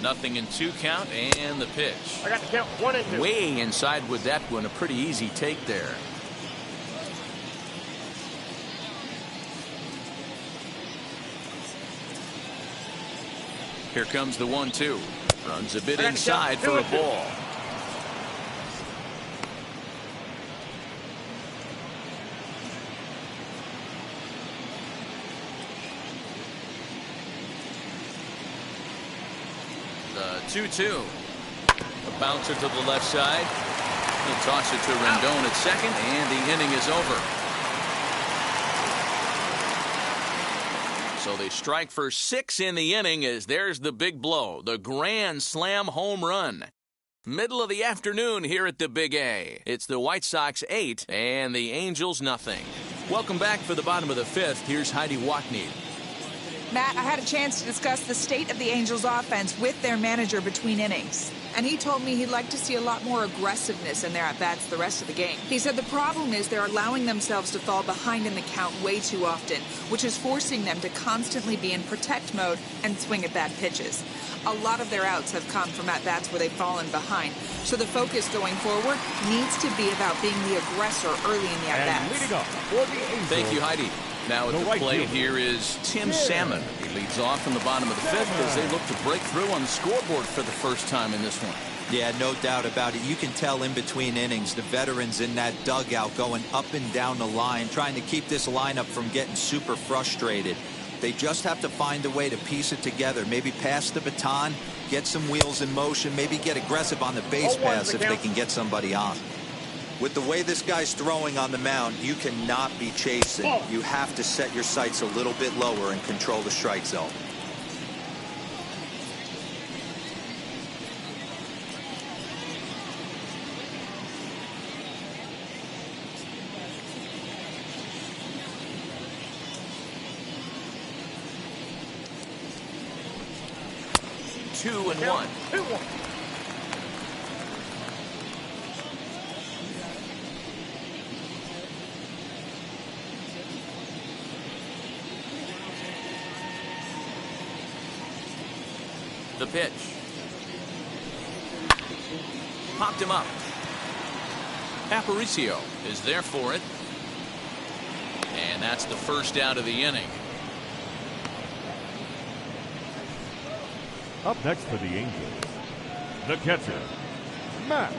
Nothing in 2 count, and the pitch. I got to count 1 and 2. Way inside with that one. A pretty easy take there. Here comes the 1-2. Runs a bit inside for a ball. The 2-2. A bouncer to the left side. He'll toss it to Rendon at second, and the inning is over. So they strike for 6 in the inning as there's the big blow, the grand slam home run. Middle of the afternoon here at the Big A. It's the White Sox 8 and the Angels nothing. Welcome back for the bottom of the 5th. Here's Heidi Watney. Matt, I had a chance to discuss the state of the Angels offense with their manager between innings. And he told me he'd like to see a lot more aggressiveness in their at-bats the rest of the game. He said the problem is they're allowing themselves to fall behind in the count way too often, which is forcing them to constantly be in protect mode and swing at bad pitches. A lot of their outs have come from at-bats where they've fallen behind. So the focus going forward needs to be about being the aggressor early in the at-bats. Leading up for the Angels. Thank you, Heidi. Now at the plate here is Tim Salmon. He leads off in the bottom of the 5th as they look to break through on the scoreboard for the first time in this one. Yeah, no doubt about it. You can tell in between innings, the veterans in that dugout going up and down the line, trying to keep this lineup from getting super frustrated. They just have to find a way to piece it together. Maybe pass the baton, get some wheels in motion, maybe get aggressive on the base pass if they can get somebody on. With the way this guy's throwing on the mound, you cannot be chasing. You have to set your sights a little bit lower and control the strike zone. Two and one. 2-1. The pitch. Popped him up. Aparicio is there for it. And that's the first out of the inning. Up next for the Angels, the catcher, Max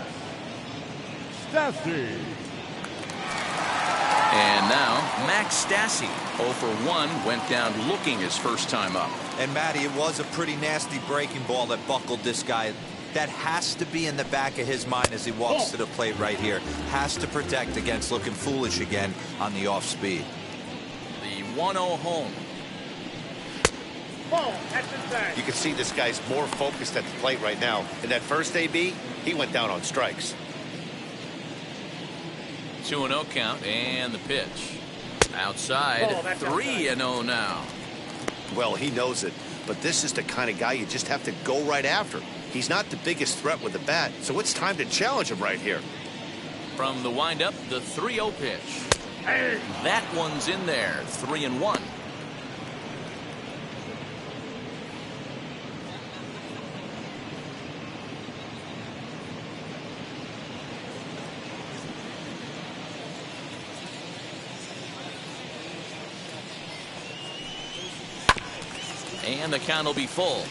Stassi. And now Max Stassi, 0 for 1, went down looking his first time up. And Matty, it was a pretty nasty breaking ball that buckled this guy. That has to be in the back of his mind as he walks to the plate right here. Has to protect against looking foolish again on the off speed. The 1-0 home. Ball, that's inside. You can see this guy's more focused at the plate right now. In that first AB, he went down on strikes. 2-0 count, and the pitch. Outside, 3-0 now. Well, he knows it, but this is the kind of guy you just have to go right after. He's not the biggest threat with the bat, so it's time to challenge him right here. From the windup, the 3-0 pitch. That one's in there, 3-1. And the count will be full.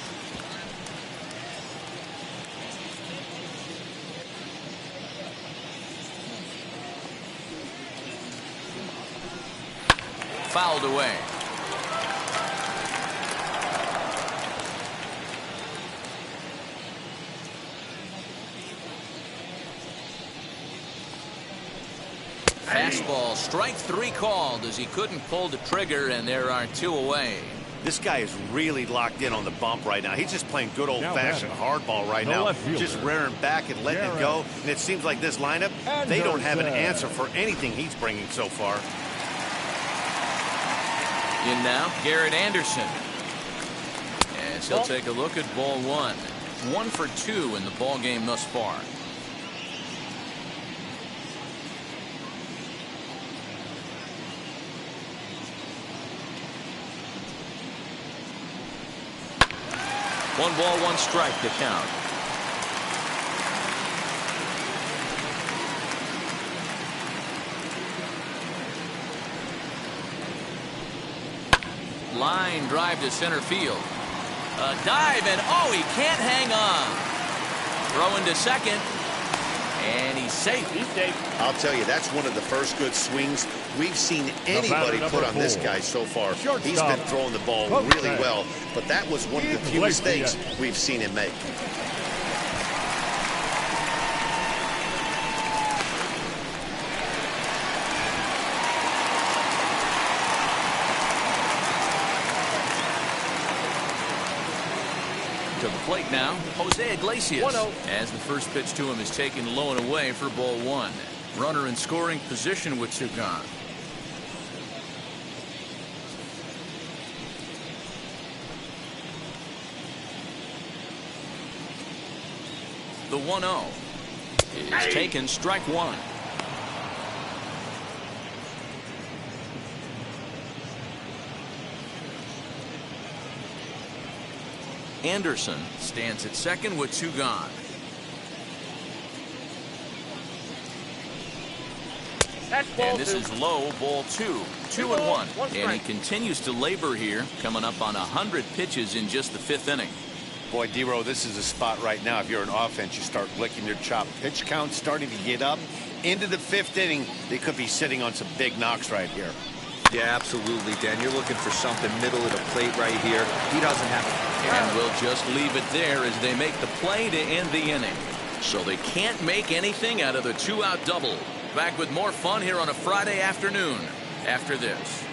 fouled away. Fastball, strike 3 called as he couldn't pull the trigger, and there are 2 away. This guy is really locked in on the bump right now. He's just playing good old-fashioned hardball right now. Just rearing back and letting it go. And it seems like this lineup, they don't have an answer for anything he's bringing so far. In now, Garrett Anderson. As he'll take a look at ball 1. 1 for 2 in the ball game thus far. One ball, 1 strike to count. Line drive to center field. A dive, and oh, he can't hang on. Throwing to second, and he's safe. He's safe. I'll tell you, that's one of the first good swings we've seen anybody put on this guy so far. He's been throwing the ball really well, but that was one of the few mistakes we've seen him make. To the plate now, Jose Iglesias. 1-0. As the first pitch to him is taken low and away for ball 1. Runner in scoring position with 2 gone. The 1-0 is taken, strike 1. Anderson stands at second with 2 gone. That's ball And this 2. is low, ball 2. 2-1. And he continues to labor here, coming up on 100 pitches in just the 5th inning. Boy, D-Row, this is a spot right now. If you're an offense, you start licking your chop. Pitch count starting to get up into the 5th inning. They could be sitting on some big knocks right here. Yeah, absolutely, Dan. You're looking for something middle of the plate right here. He doesn't have to. And we'll just leave it there as they make the play to end the inning. So they can't make anything out of the 2-out double. Back with more fun here on a Friday afternoon after this.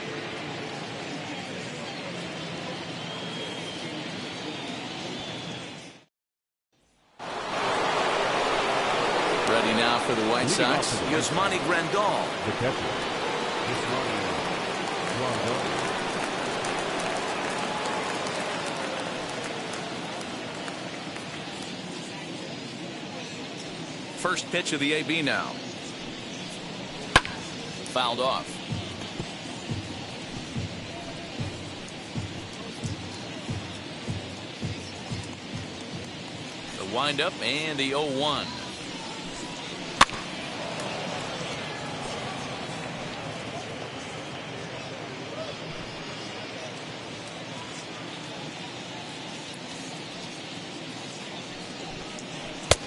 Ready now for the White Sox, Yasmani Grandal. The catcher, Yasmani Grandal. First pitch of the AB now. Fouled off. The windup and the 0-1.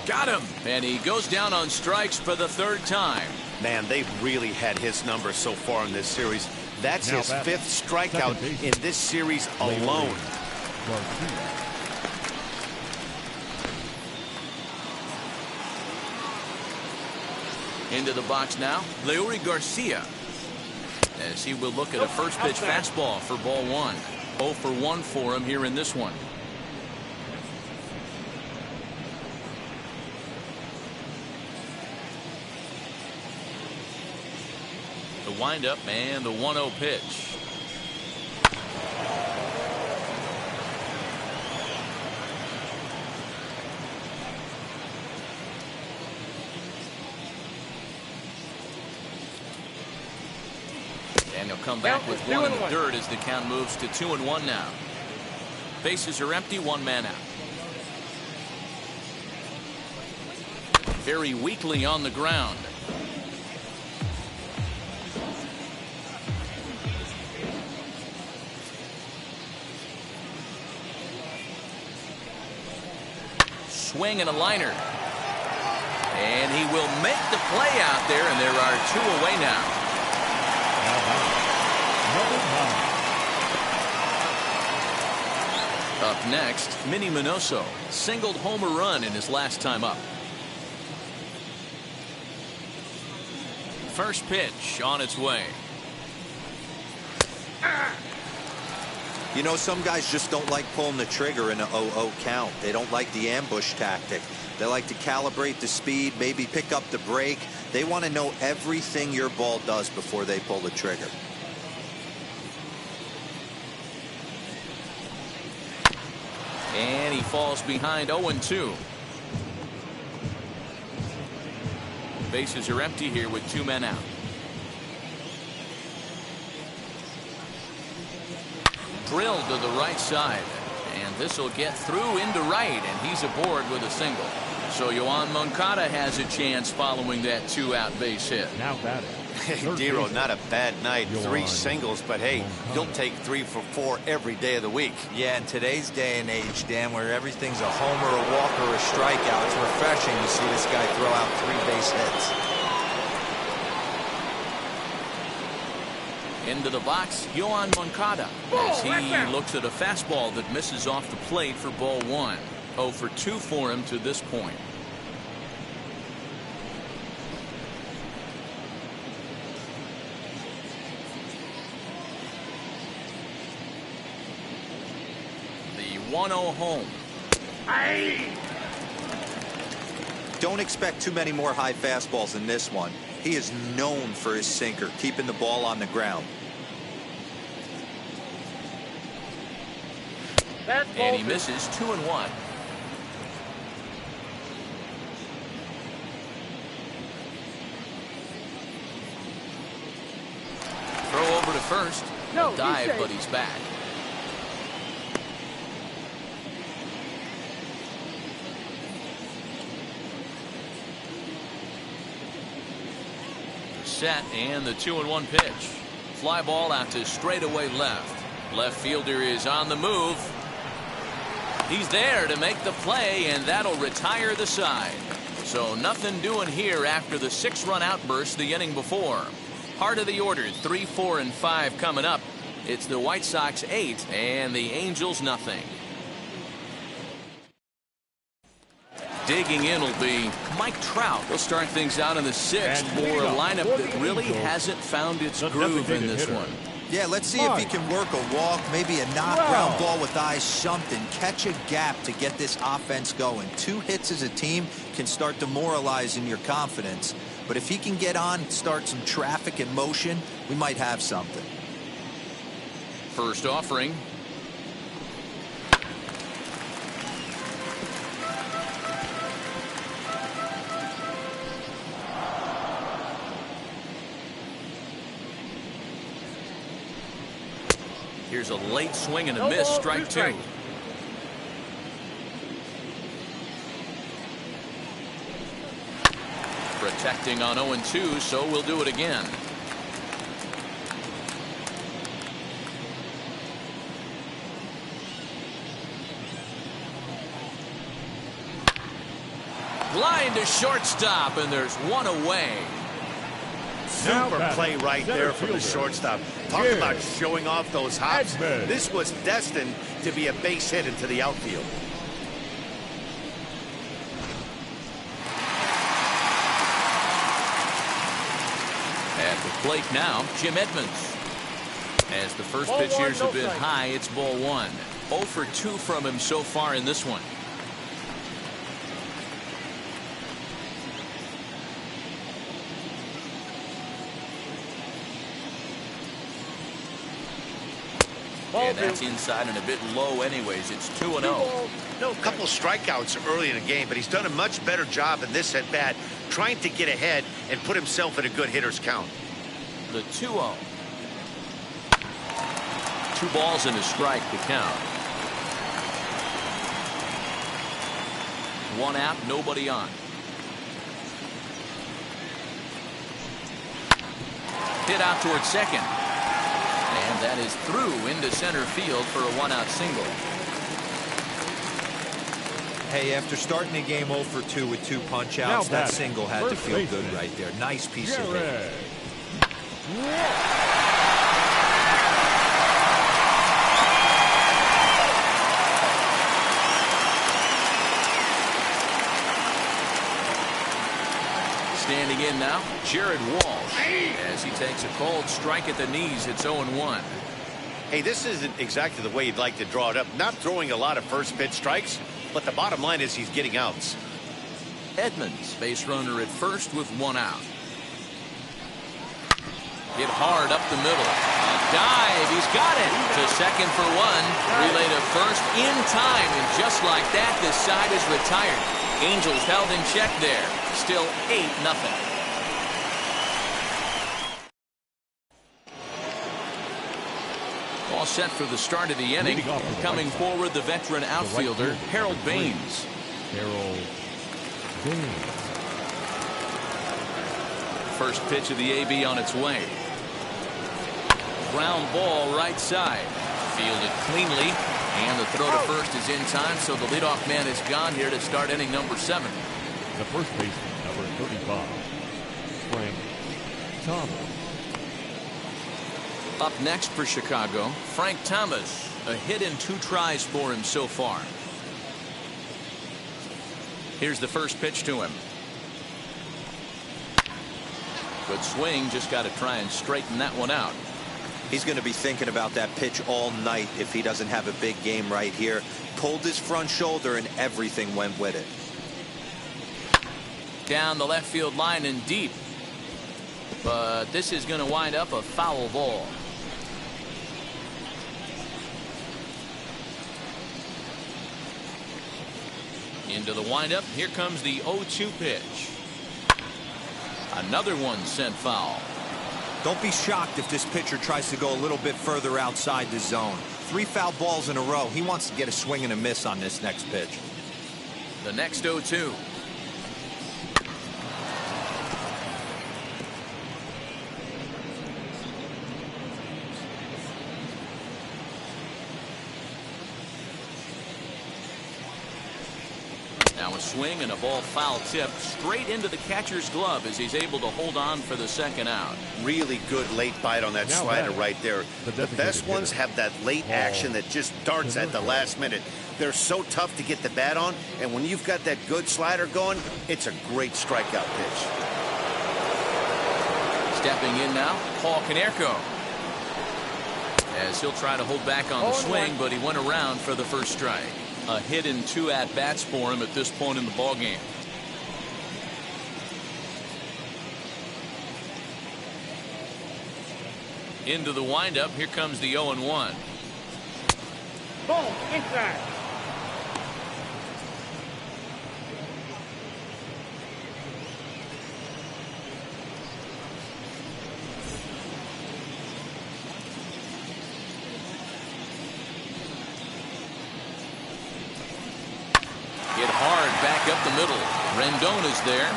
Got him, and he goes down on strikes for the 3rd time. Man, they've really had his number so far in this series. That's his 5th strikeout in this series alone. Into the box now, Leury Garcia. As he will look at a first pitch fastball for ball 1. 0 for 1 for him here in this one. The windup and the 1-0 pitch. And he'll come back with 1 in the dirt as the count moves to 2-1 now. Bases are empty, 1 man out. Very weakly on the ground. Swing and a liner. And he will make the play out there, and there are 2 away now. Number Up next, Minnie Minoso singled home a run in his last time up. First pitch on its way. You know, some guys just don't like pulling the trigger in an 0-0 count. They don't like the ambush tactic. They like to calibrate the speed, maybe pick up the brake. They want to know everything your ball does before they pull the trigger. And he falls behind 0-2. Bases are empty here with 2 men out. Drilled to the right side. And this will get through into right, and he's aboard with a single. So Yoan Moncada has a chance following that 2-out base hit. Now batting. Dero, not a bad night. 3 singles, but hey, you'll take 3 for 4 every day of the week. Yeah, in today's day and age, Dan, where everything's a homer, a walk, or a strikeout, it's refreshing to see this guy throw out 3 base hits. Into the box, Yoan Moncada, as he looks at a fastball that misses off the plate for ball 1. 0 for 2 for him to this point. The 1-0 home. Don't expect too many more high fastballs in this one. He is known for his sinker, keeping the ball on the ground. And he misses 2-1. Throw over to first. No, A dive, he's safe. but he's back. Set and the 2-1 pitch. Fly ball out to straightaway left. Left fielder is on the move. He's there to make the play, and that'll retire the side. So nothing doing here after the 6-run outburst the inning before. Heart of the order, 3, 4, and 5 coming up. It's the White Sox 8 and the Angels nothing. Digging in will be Mike Trout. He'll start things out in the 6th for a lineup that really hasn't found its groove in this one. Yeah, let's see if he can work a walk, maybe a knock, ground ball with eyes, something. Catch a gap to get this offense going. 2 hits as a team can start demoralizing your confidence. But if he can get on, start some traffic in motion, we might have something. First offering. Here's a late swing and a miss, strike 2. Protecting on 0-2, so we'll do it again. Line to shortstop, and there's one away. Super play right there from the shortstop. Talk about showing off those hops. This was destined to be a base hit into the outfield. At the plate now, Jim Edmonds. As the first pitch here's a bit high, it's ball 1. 0 for 2 from him so far in this one. And that's inside and a bit low anyways. It's 2-0. No, a couple strikeouts early in the game, but he's done a much better job in this at bat, trying to get ahead and put himself in a good hitter's count. The 2-0. 2 balls and a strike to count. 1 out, nobody on. Hit out towards second. And that is through into center field for a 1-out single. Hey, after starting the game 0 for 2 with 2 punch outs, that single had to feel good right there. Nice piece of hit. Standing in now, Jared Walsh. As he takes a cold strike at the knees, it's 0-1. Hey, this isn't exactly the way you'd like to draw it up. Not throwing a lot of first pitch strikes, but the bottom line is he's getting outs. Edmonds, base runner at first with 1 out. Hit hard up the middle. A dive, he's got it. To second for 1. Relay to first in time, and just like that, this side is retired. Angels held in check there. Still 8-0. All set for the start of the inning. Coming forward, the veteran outfielder, Harold Baines. Harold Baines. First pitch of the AB on its way. Ground ball right side. Fielded cleanly. And the throw to first is in time, so the leadoff man is gone here to start inning number 7. The first baseman, number 35, Frank Thomas. Up next for Chicago, Frank Thomas. A hit in 2 tries for him so far. Here's the first pitch to him. Good swing, just got to try and straighten that one out. He's going to be thinking about that pitch all night if he doesn't have a big game right here. Pulled his front shoulder and everything went with it. Down the left field line and deep. But this is going to wind up a foul ball. Into the windup. Here comes the 0-2 pitch. Another one sent foul. Don't be shocked if this pitcher tries to go a little bit further outside the zone. 3 foul balls in a row. He wants to get a swing and a miss on this next pitch. The next 0-2. Now a swing and a ball foul tip straight into the catcher's glove as he's able to hold on for the second out. Really good late bite on that Now slider batter, right there. The best ones have that late action that just darts at the last minute. They're so tough to get the bat on, and when you've got that good slider going, it's a great strikeout pitch. Stepping in now, Paul Konerko. As he'll try to hold back on the swing, but he went around for the first strike. A hit in 2 at-bats for him at this point in the ballgame. Into the windup. Here comes the 0-1. Boom, inside. Hit hard back up the middle. Rendon is there.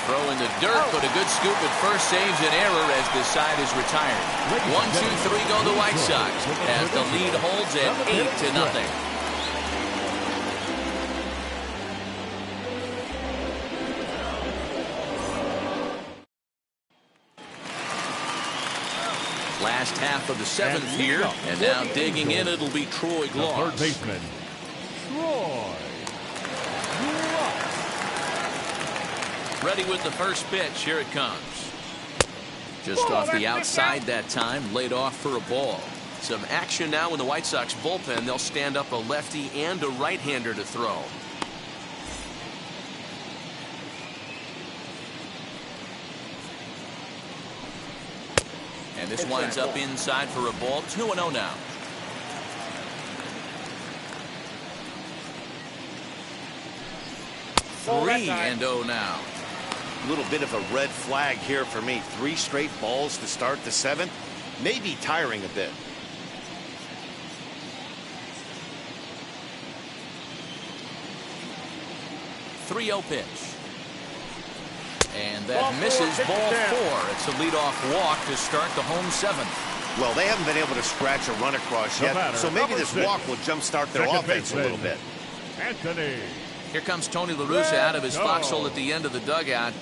Throw in the dirt, but a good scoop at first saves an error as this side is retired. 1-2-3 go the White Sox as the lead holds at 8-0. Last half of the 7th here, and now digging in, it'll be Troy Glaus. Third baseman, Troy. Ready with the first pitch. Here it comes. Just off the outside that time. Laid off for a ball. Some action now in the White Sox bullpen. They'll stand up a lefty and a right-hander to throw. And this winds up inside for a ball. 2-0 now. Three and 0 now. A little bit of a red flag here for me. 3 straight balls to start the 7th. Maybe tiring a bit. .30 pitch. And that misses ball 4. It's a leadoff walk to start the home 7th. Well, they haven't been able to scratch a run across yet, so maybe this walk will jumpstart their offense a little bit. Anthony. Here comes Tony La Russa out of his foxhole at the end of the dugout.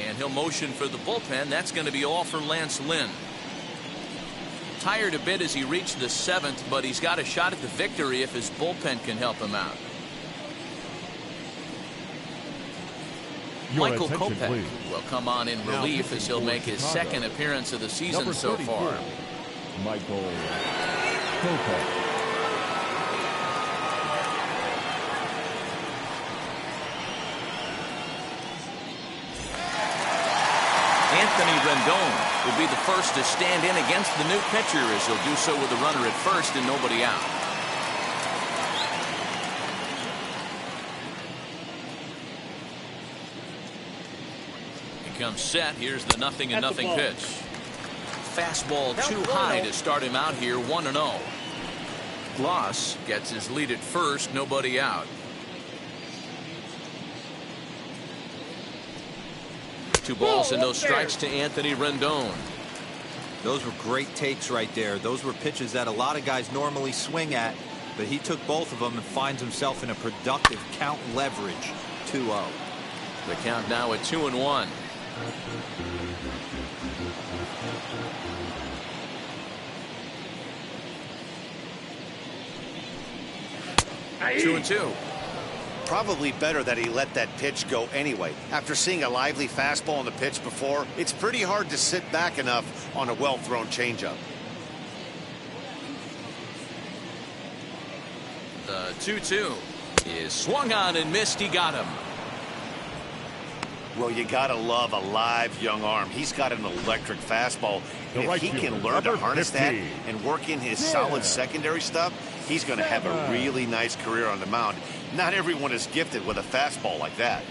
And he'll motion for the bullpen. That's going to be all for Lance Lynn. Tired a bit as he reached the 7th, but he's got a shot at the victory if his bullpen can help him out. Your Michael attention, Kopech please. will come on in Now relief pitching as he'll for make his Chicago. second appearance of the season Number so 34, far. Michael Kopech. Anthony Rendon will be the first to stand in against the new pitcher as he'll do so with a runner at first and nobody out. He comes set. Here's the 0-0 pitch. Fastball too high to start him out here, 1-0. Gloss gets his lead at first, nobody out. 2 balls and no strikes to Anthony Rendon. Those were great takes right there. Those were pitches that a lot of guys normally swing at, but he took both of them and finds himself in a productive count leverage. 2-0. The count now at 2-1. Two and two. Probably better that he let that pitch go anyway. After seeing a lively fastball on the pitch before, it's pretty hard to sit back enough on a well-thrown changeup. The 2-2 is swung on and missed. He got him. Well, you gotta love a live young arm. He's got an electric fastball. The And right if he can fielder, learn to number harness that 50. and work in his solid secondary stuff, he's going to have a really nice career on the mound. Not everyone is gifted with a fastball like that.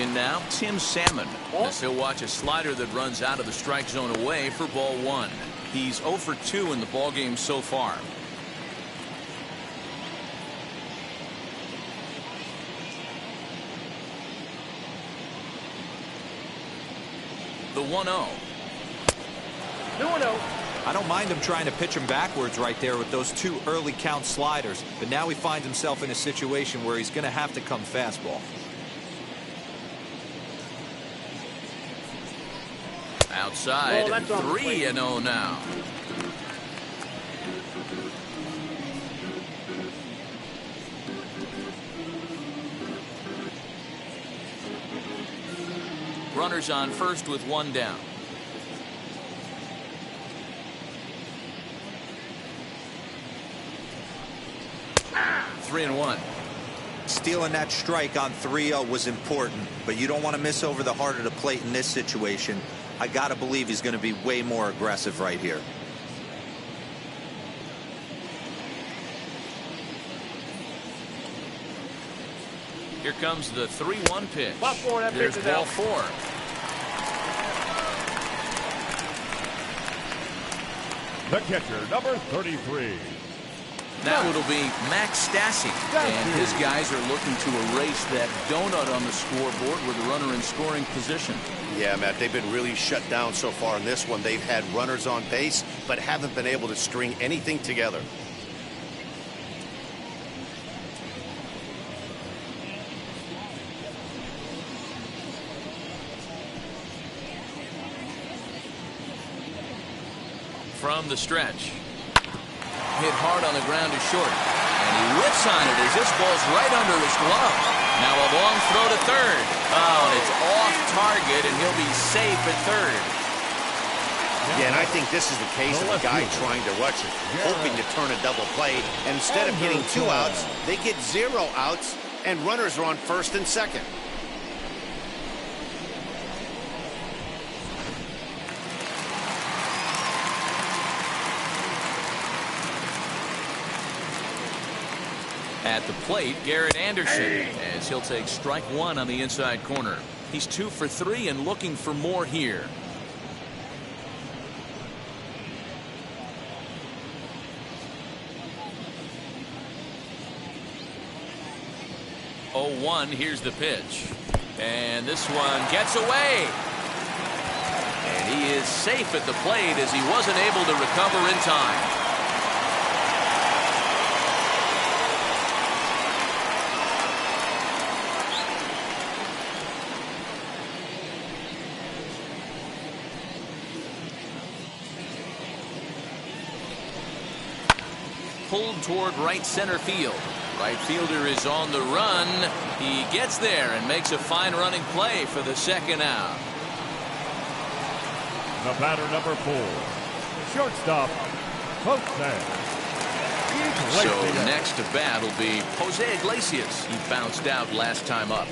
In now, Tim Salmon, as he'll watch a slider that runs out of the strike zone away for ball 1. He's 0 for 2 in the ballgame so far. The 1-0. 2-0. I don't mind him trying to pitch him backwards right there with those 2 early count sliders, but now he finds himself in a situation where he's going to have to come fastball. Outside, Oh, that's on the plate. 3-0 now. Runners on first with 1 down. Three and 1. Stealing that strike on 3-0 was important, but you don't want to miss over the heart of the plate in this situation. I got to believe he's going to be way more aggressive right here. Here comes the 3-1 pitch. Ball four, that There's pitch is ball out. 4. The catcher, number 33. Now it'll be Max Stassi, and his guys are looking to erase that donut on the scoreboard with a runner in scoring position. Yeah, Matt, they've been really shut down so far in this one. They've had runners on base, but haven't been able to string anything together. From the stretch. Hit hard on the ground to short. And he whips on it as this ball's right under his glove. Now a long throw to third. Oh, and it's off target, and he'll be safe at third. Yeah, and I think this is the case of a guy trying to rush it, hoping to turn a double play. And instead of getting 2 outs, they get 0 outs, and runners are on first and second. At the plate, Garrett Anderson, as he'll take strike 1 on the inside corner. He's 2 for 3 and looking for more here. Oh, 1, here's the pitch. And this one gets away. And he is safe at the plate as he wasn't able to recover in time. pulled toward right center field. Right fielder is on the run. He gets there and makes a fine running play for the second out. The batter, number 4, shortstop, Jose. So next to bat will be Jose Iglesias. He bounced out last time up.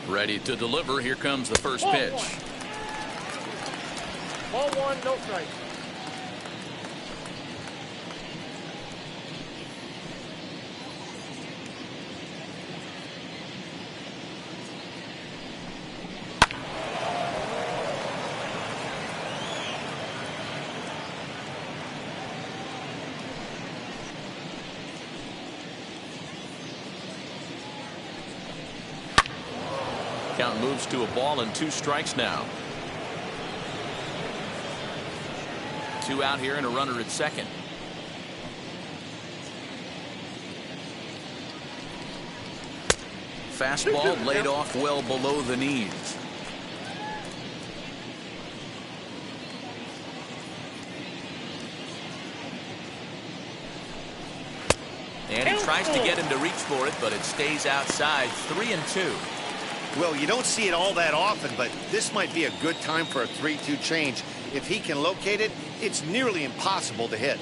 Ready to deliver. Here comes the first pitch. Ball 1, no strike. Count moves to a ball and 2 strikes now. 2 out here and a runner at second. Fastball laid off well below the knees. And he tries to get him to reach for it, but it stays outside. 3-2. Well, you don't see it all that often, but this might be a good time for a 3-2 change. If he can locate it, it's nearly impossible to hit.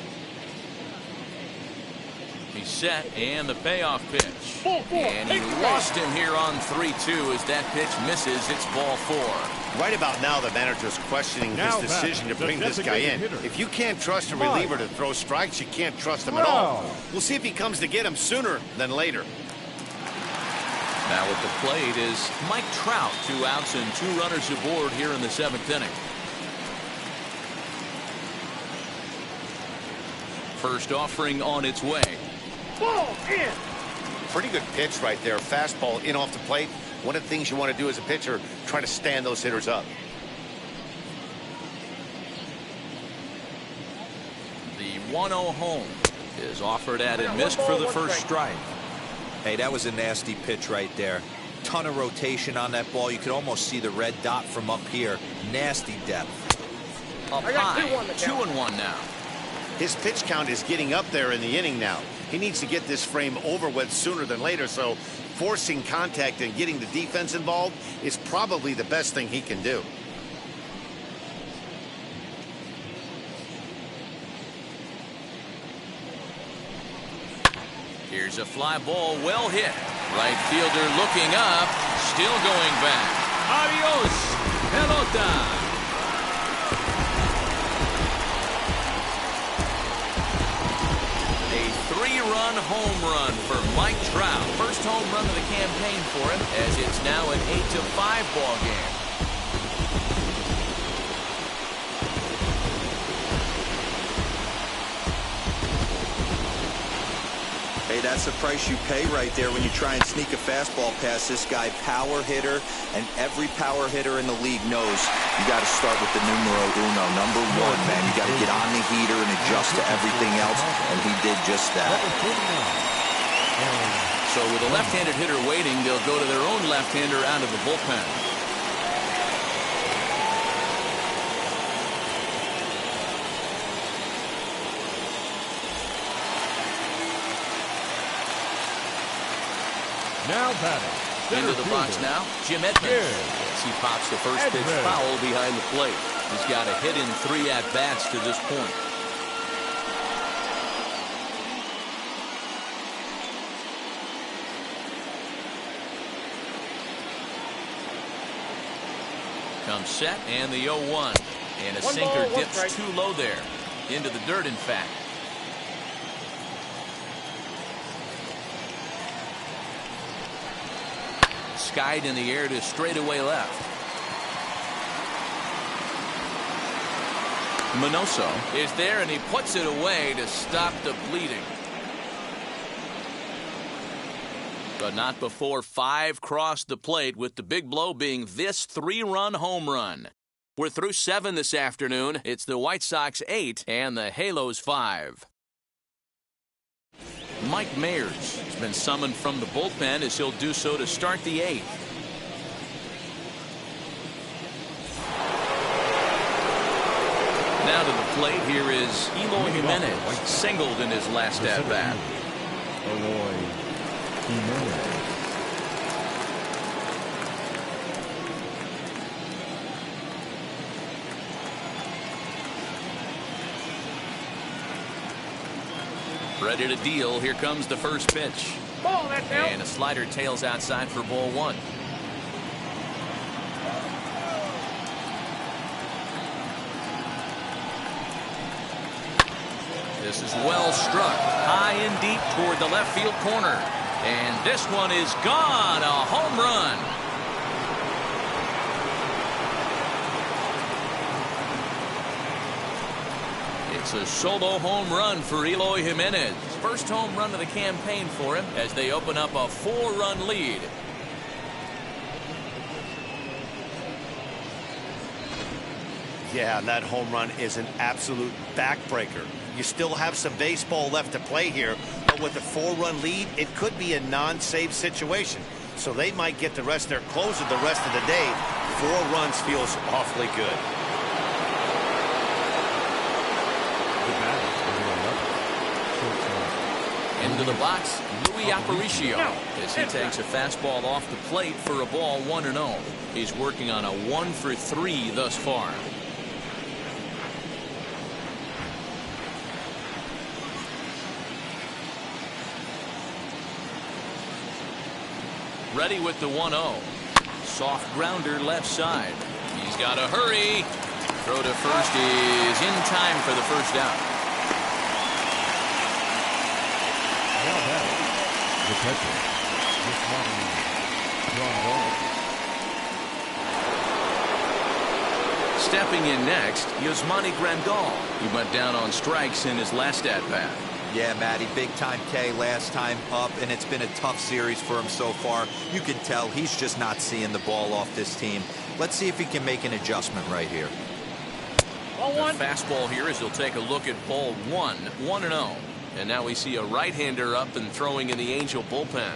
He's set, and the payoff pitch. And he lost him here on 3-2 as that pitch misses. It's ball 4. Right about now, the manager's questioning his decision to bring this guy in. If you can't trust a reliever to throw strikes, you can't trust him at all. We'll see if he comes to get him sooner than later. Now at the plate is Mike Trout. 2 outs and 2 runners aboard here in the 7th inning. First offering on its way. Ball in. Pretty good pitch right there. Fastball in off the plate. One of the things you want to do as a pitcher, try to stand those hitters up. The 1-0 home is offered at and missed for the first strike. Hey, that was a nasty pitch right there. Ton of rotation on that ball. You could almost see the red dot from up here. Nasty depth. Up high, 2-1 now. His pitch count is getting up there in the inning now. He needs to get this frame over with sooner than later, so forcing contact and getting the defense involved is probably the best thing he can do. Here's a fly ball, well hit. Right fielder looking up, still going back. Adios, pelota. A 3-run home run for Mike Trout. First home run of the campaign for him, as it's now an 8-5 ball game. Hey, that's the price you pay right there when you try and sneak a fastball past this guy. Power hitter, and every power hitter in the league knows you got to start with the numero uno, number 1, man. You got to get on the heater and adjust to everything else, and he did just that. So with a left-handed hitter waiting, they'll go to their own left-hander out of the bullpen. Now batting. Into the box now, Jim Edmonds. As he pops the first pitch foul behind the plate. He's got a hit in 3 at-bats to this point. Comes set, and the 0-1. And a sinker dips too low there. Into the dirt, in fact. Skied in the air to straightaway left. Minoso is there, and he puts it away to stop the bleeding. But not before 5 crossed the plate, with the big blow being this 3-run home run. We're through 7 this afternoon. It's the White Sox 8 and the Halos 5. Mike Mayers has been summoned from the bullpen as he'll do so to start the 8th. Now to the plate, here is Eloy Jimenez, singled in his last at-bat. Eloy Jimenez. Ready to deal. Here comes the first pitch. Ball, that's out. And a slider tails outside for ball one. This is well struck, high and deep toward the left field corner. And this one is gone, a home run. It's a solo home run for Eloy Jimenez. First home run of the campaign for him as they open up a 4-run lead. Yeah, and that home run is an absolute backbreaker. You still have some baseball left to play here, but with a 4-run lead, it could be a non-save situation. So they might get the rest, their closer the rest of the day. 4 runs feels awfully good. Into the box, Louis Aparicio, as he takes a fastball off the plate for a ball 1-0. He's working on a 1-for-3 thus far. Ready with the 1-0. Soft grounder left side. He's got to hurry. Throw to first is in time for the first out. The catcher, Stepping in next, Yasmani Grandal. He went down on strikes in his last at-bat. Yeah, Matty, big-time K last time up, and it's been a tough series for him so far. You can tell he's just not seeing the ball off this team. Let's see if he can make an adjustment right here. Ball one. The fastball here as he'll take a look at ball 1, 1-0. And now we see a right-hander up and throwing in the Angel bullpen.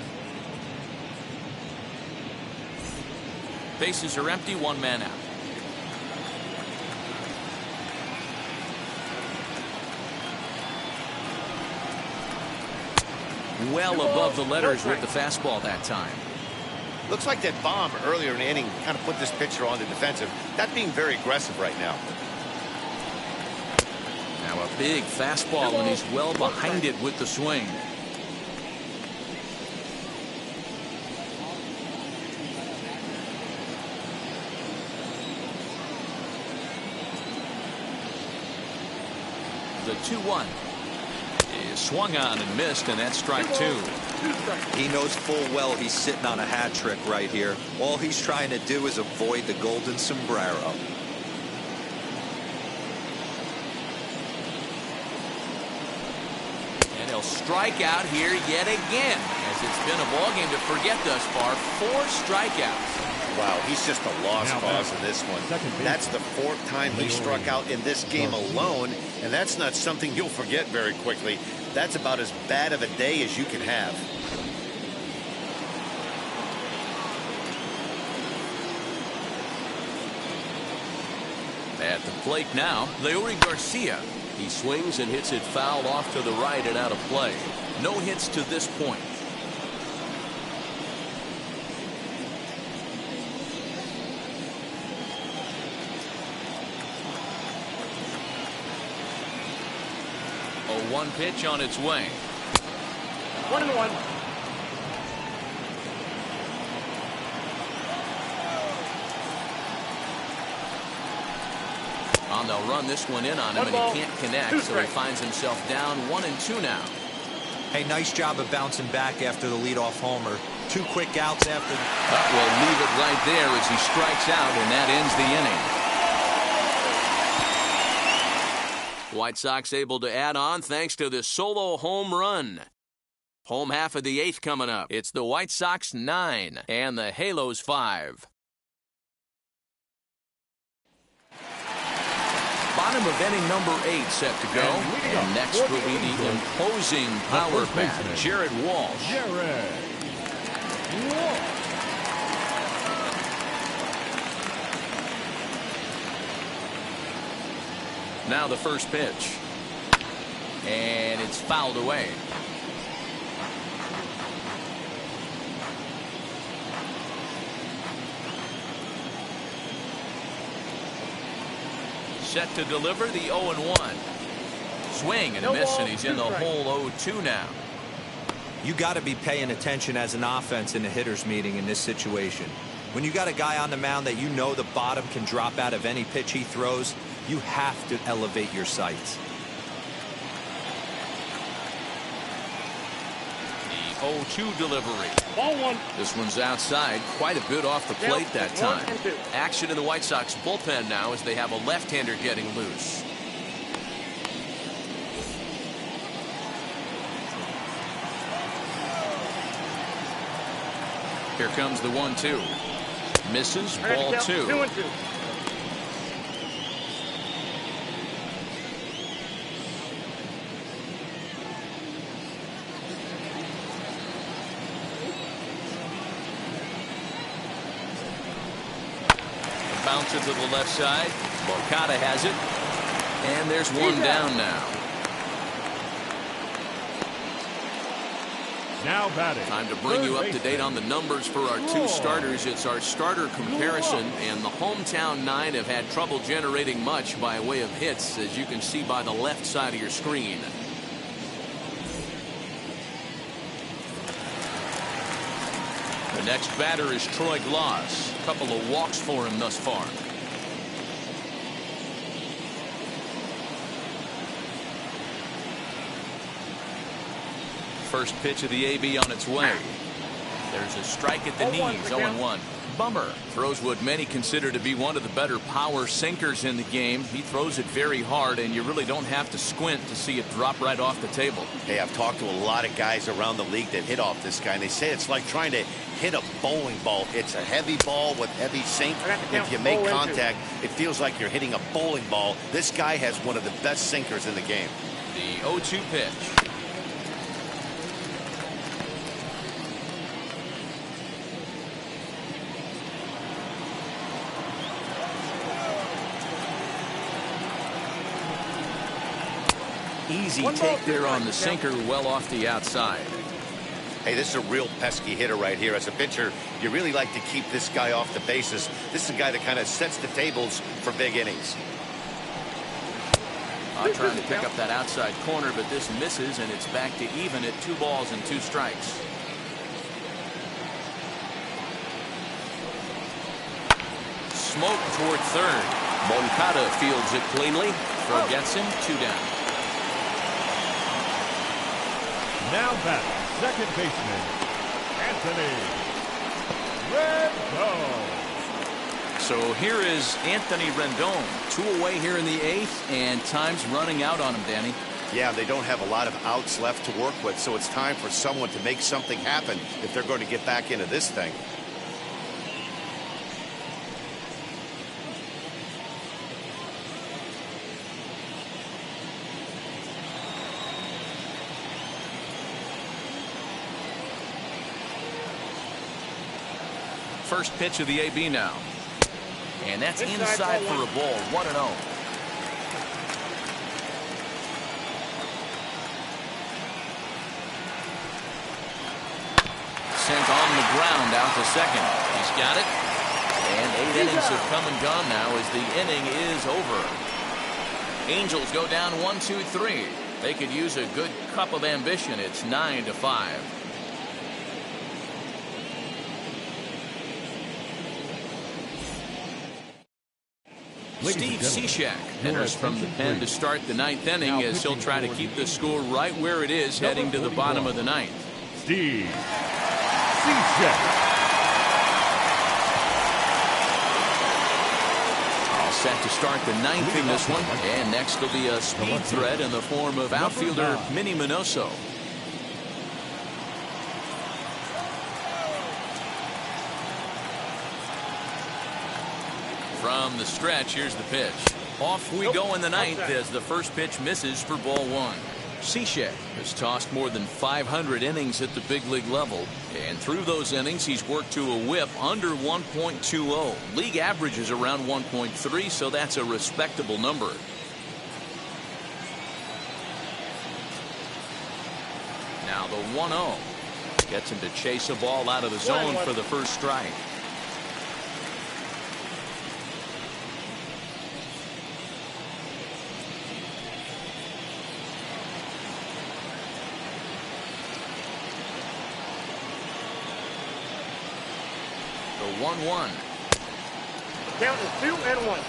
Bases are empty, 1 man out. Well above the letters with the fastball that time. Looks like that bomb earlier in the inning kind of put this pitcher on the defensive. Not being very aggressive right now. Now a big fastball, and he's well behind it with the swing. The 2-1 is swung on and missed, and that's strike 2. He knows full well he's sitting on a hat trick right here. All he's trying to do is avoid the golden sombrero. And he'll strike out here yet again, as it's been a ball game to forget thus far. 4 strikeouts. Wow, he's just a lost cause in this one. That's the 4th time he struck out in this game alone, and that's not something you'll forget very quickly. That's about as bad of a day as you can have. At the plate now, Leury Garcia. He swings and hits it foul off to the right and out of play. No hits to this point. A 1 pitch on its way. 1-1. They'll run this one in on him, and he can't connect, so he finds himself down 1-2 now. Hey, nice job of bouncing back after the leadoff homer. 2 quick outs after. We'll leave it right there as he strikes out, and that ends the inning. White Sox able to add on thanks to the solo home run. Home half of the 8th coming up. It's the White Sox 9 and the Halos 5. Bottom of inning number 8 set to go. And next will be the imposing power bat, Jared Walsh. Now the first pitch. And it's fouled away. Set to deliver the 0-1. Swing and a miss, and he's in the hole 0-2 now. You got to be paying attention as an offense in a hitter's meeting in this situation. When you got a guy on the mound that you know the bottom can drop out of any pitch he throws, you have to elevate your sights. The 0-2 delivery. Ball one. This one's outside, quite a bit off the plate that time. Action in the White Sox bullpen now as they have a left-hander getting loose. Here comes the 1-2. Misses, ball 2. 2-2. Bouncer to the left side. Moncada has it. And there's one down now. Now batting. Time to bring you up to date on the numbers for our two starters. It's our starter comparison, and the hometown nine have had trouble generating much by way of hits, as you can see by the left side of your screen. The next batter is Troy Gloss. A couple of walks for him thus far. First pitch of the AB on its way. There's a strike at the knees, 0-1. Bummer throws what many consider to be one of the better power sinkers in the game. He throws it very hard, and you really don't have to squint to see it drop right off the table. Hey, I've talked to a lot of guys around the league that hit off this guy, and they say it's like trying to hit a bowling ball. It's a heavy ball with heavy sink. If you make contact, it feels like you're hitting a bowling ball. This guy has one of the best sinkers in the game. The 0-2 pitch. Easy take there on the sinker, well off the outside. Hey, this is a real pesky hitter right here. As a pitcher, you really like to keep this guy off the bases. This is a guy that kind of sets the tables for big innings. Trying to pick up that outside corner, but this misses, and it's back to even at 2 balls and 2 strikes. Smoke toward third. Moncada fields it cleanly. Throw gets him, 2 down. Now batting, second baseman, Anthony Rendon. So here is Anthony Rendon. 2 away here in the 8th, and time's running out on him, Danny. Yeah, they don't have a lot of outs left to work with, so it's time for someone to make something happen if they're going to get back into this thing. First pitch of the AB now. And that's inside for a ball. 1-0. Sent on the ground out to second. He's got it. And 8 innings have come and gone now as the inning is over. Angels go down 1-2-3. They could use a good cup of ambition. It's 9-5. Steve Cishek enters from the pen to start the 9th inning as he'll try to keep the score right where it is heading to the bottom of the 9th. Steve Cishek. All set to start the 9th in this one. And next will be a speed threat in the form of outfielder Minnie Minoso. From the stretch, here's the pitch. Off we go in the 9th as the first pitch misses for ball 1. Cishek has tossed more than 500 innings at the big league level, and through those innings he's worked to a whip under 1.20. League average is around 1.3, so that's a respectable number. The 1-0 gets him to chase a ball out of the zone for the first strike. The 1-1. Count is 2-1.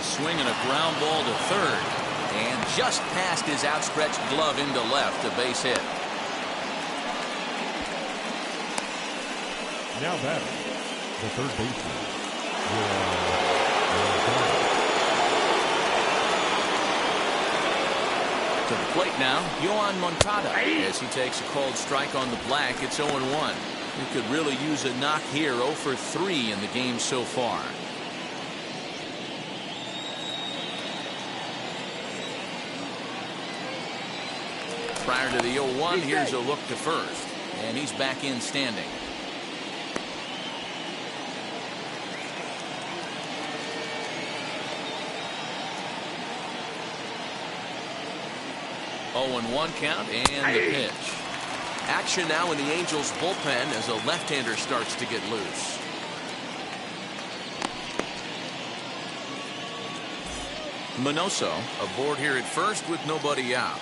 Swinging a ground ball to third, and just past his outstretched glove into left, a base hit. Now batting, the third baseman. To the plate now, Yohan Moncada. As he takes a called strike on the black, it's 0-1. He could really use a knock here. 0 for 3 in the game so far. Prior to the 0-1, here's a look to first, and he's back in standing. Oh, 0-1 count, and the pitch. Action now in the Angels bullpen as a left-hander starts to get loose. Minoso aboard here at first with nobody out.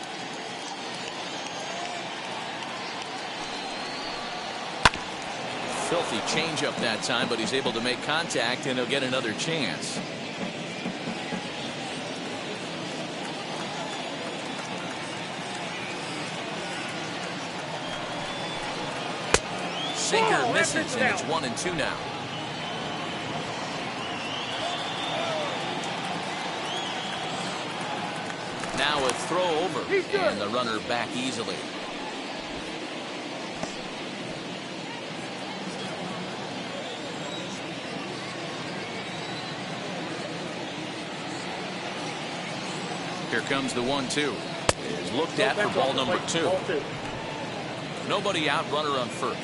Filthy changeup that time, but he's able to make contact, and he'll get another chance. Sinker misses, and it's 1-2 now. Now a throw over, and the runner back easily. Here comes the 1-2. Is looked at for ball number 2. Nobody out, runner on first.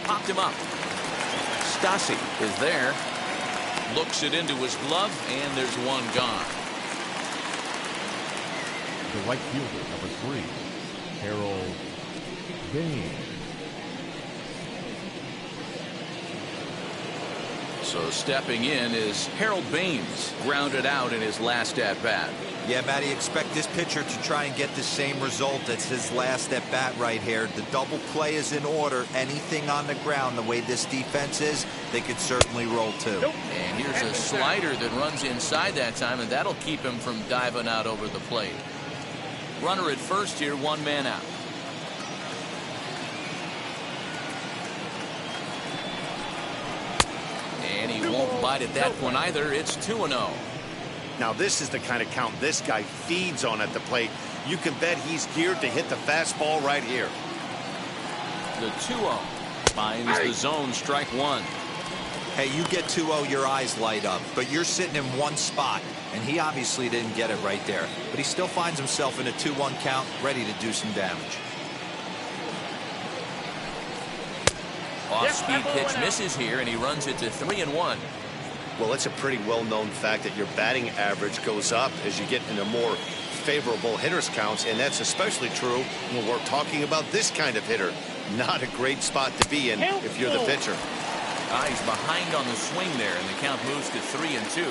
Popped him up. Stassi is there. Looks it into his glove, and there's one gone. The right fielder, number 3, Harold Baines. So stepping in is Harold Baines, grounded out in his last at-bat. Yeah, Matty, expect this pitcher to try and get the same result as his last at-bat right here. The double play is in order. Anything on the ground, the way this defense is, they could certainly roll too. And here's a slider that runs inside that time, and that'll keep him from diving out over the plate. Runner at first here, one man out. And he won't bite at that one either. It's 2-0. Now this is the kind of count this guy feeds on at the plate. You can bet he's geared to hit the fastball right here. The 2-0 finds the zone, strike one. Hey, you get 2-0, your eyes light up, but you're sitting in one spot, and he obviously didn't get it right there. But he still finds himself in a 2-1 count, ready to do some damage. Off-speed pitch misses here, and he runs it to 3-1. Well, it's a pretty well-known fact that your batting average goes up as you get into more favorable hitters counts, and that's especially true when we're talking about this kind of hitter. Not a great spot to be in if you're the pitcher. He's behind on the swing there, and the count moves to 3-2.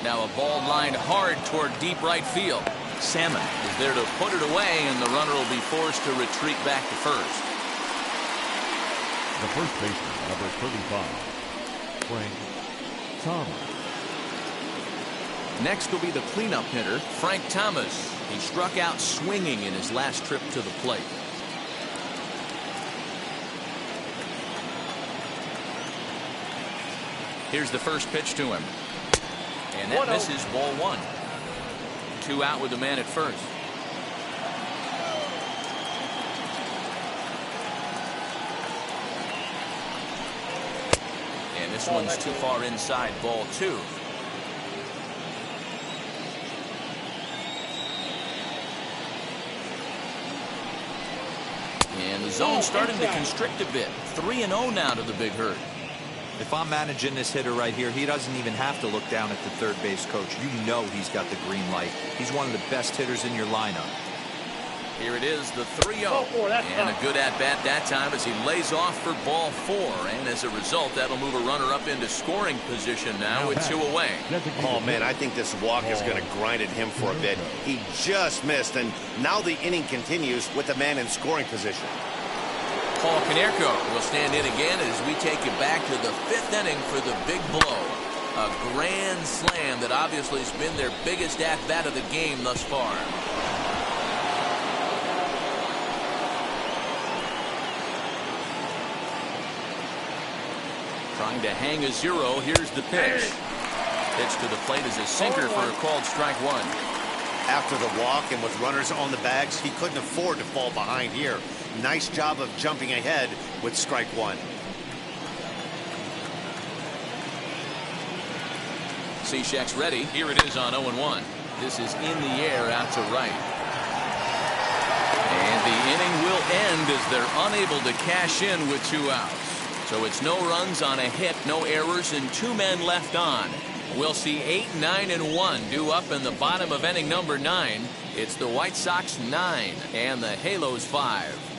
Now a ball lined hard toward deep right field. Salmon is there to put it away, and the runner will be forced to retreat back to first. The first baseman, number 35, Frank Thomas. Next will be the cleanup hitter, Frank Thomas. He struck out swinging in his last trip to the plate. Here's the first pitch to him. And that misses, ball one. 2 out with the man at first. And this one's too far inside, ball 2. And the zone's starting to constrict a bit. 3-0 now to the big herd. If I'm managing this hitter right here, he doesn't even have to look down at the third base coach. You know he's got the green light. He's one of the best hitters in your lineup. Here it is, the 3-0. And a good at-bat that time as he lays off for ball 4. And as a result, that'll move a runner up into scoring position now with 2 away. Oh, man, I think this walk is going to grind at him for a bit. He just missed, and now the inning continues with the man in scoring position. Paul Konerko will stand in again as we take you back to the 5th inning for the big blow. A grand slam that obviously has been their biggest at-bat of the game thus far. Trying to hang a 0. Here's the pitch. Pitch to the plate is a sinker for a called strike 1. After the walk and with runners on the bags, he couldn't afford to fall behind here. Nice job of jumping ahead with strike 1. Cishek's ready. Here it is on 0-1. This is in the air out to right. And the inning will end as they're unable to cash in with 2 outs. So it's no runs on a hit, no errors, and 2 men left on. We'll see 8, 9, and 1 due up in the bottom of inning number 9. It's the White Sox 9 and the Halos 5.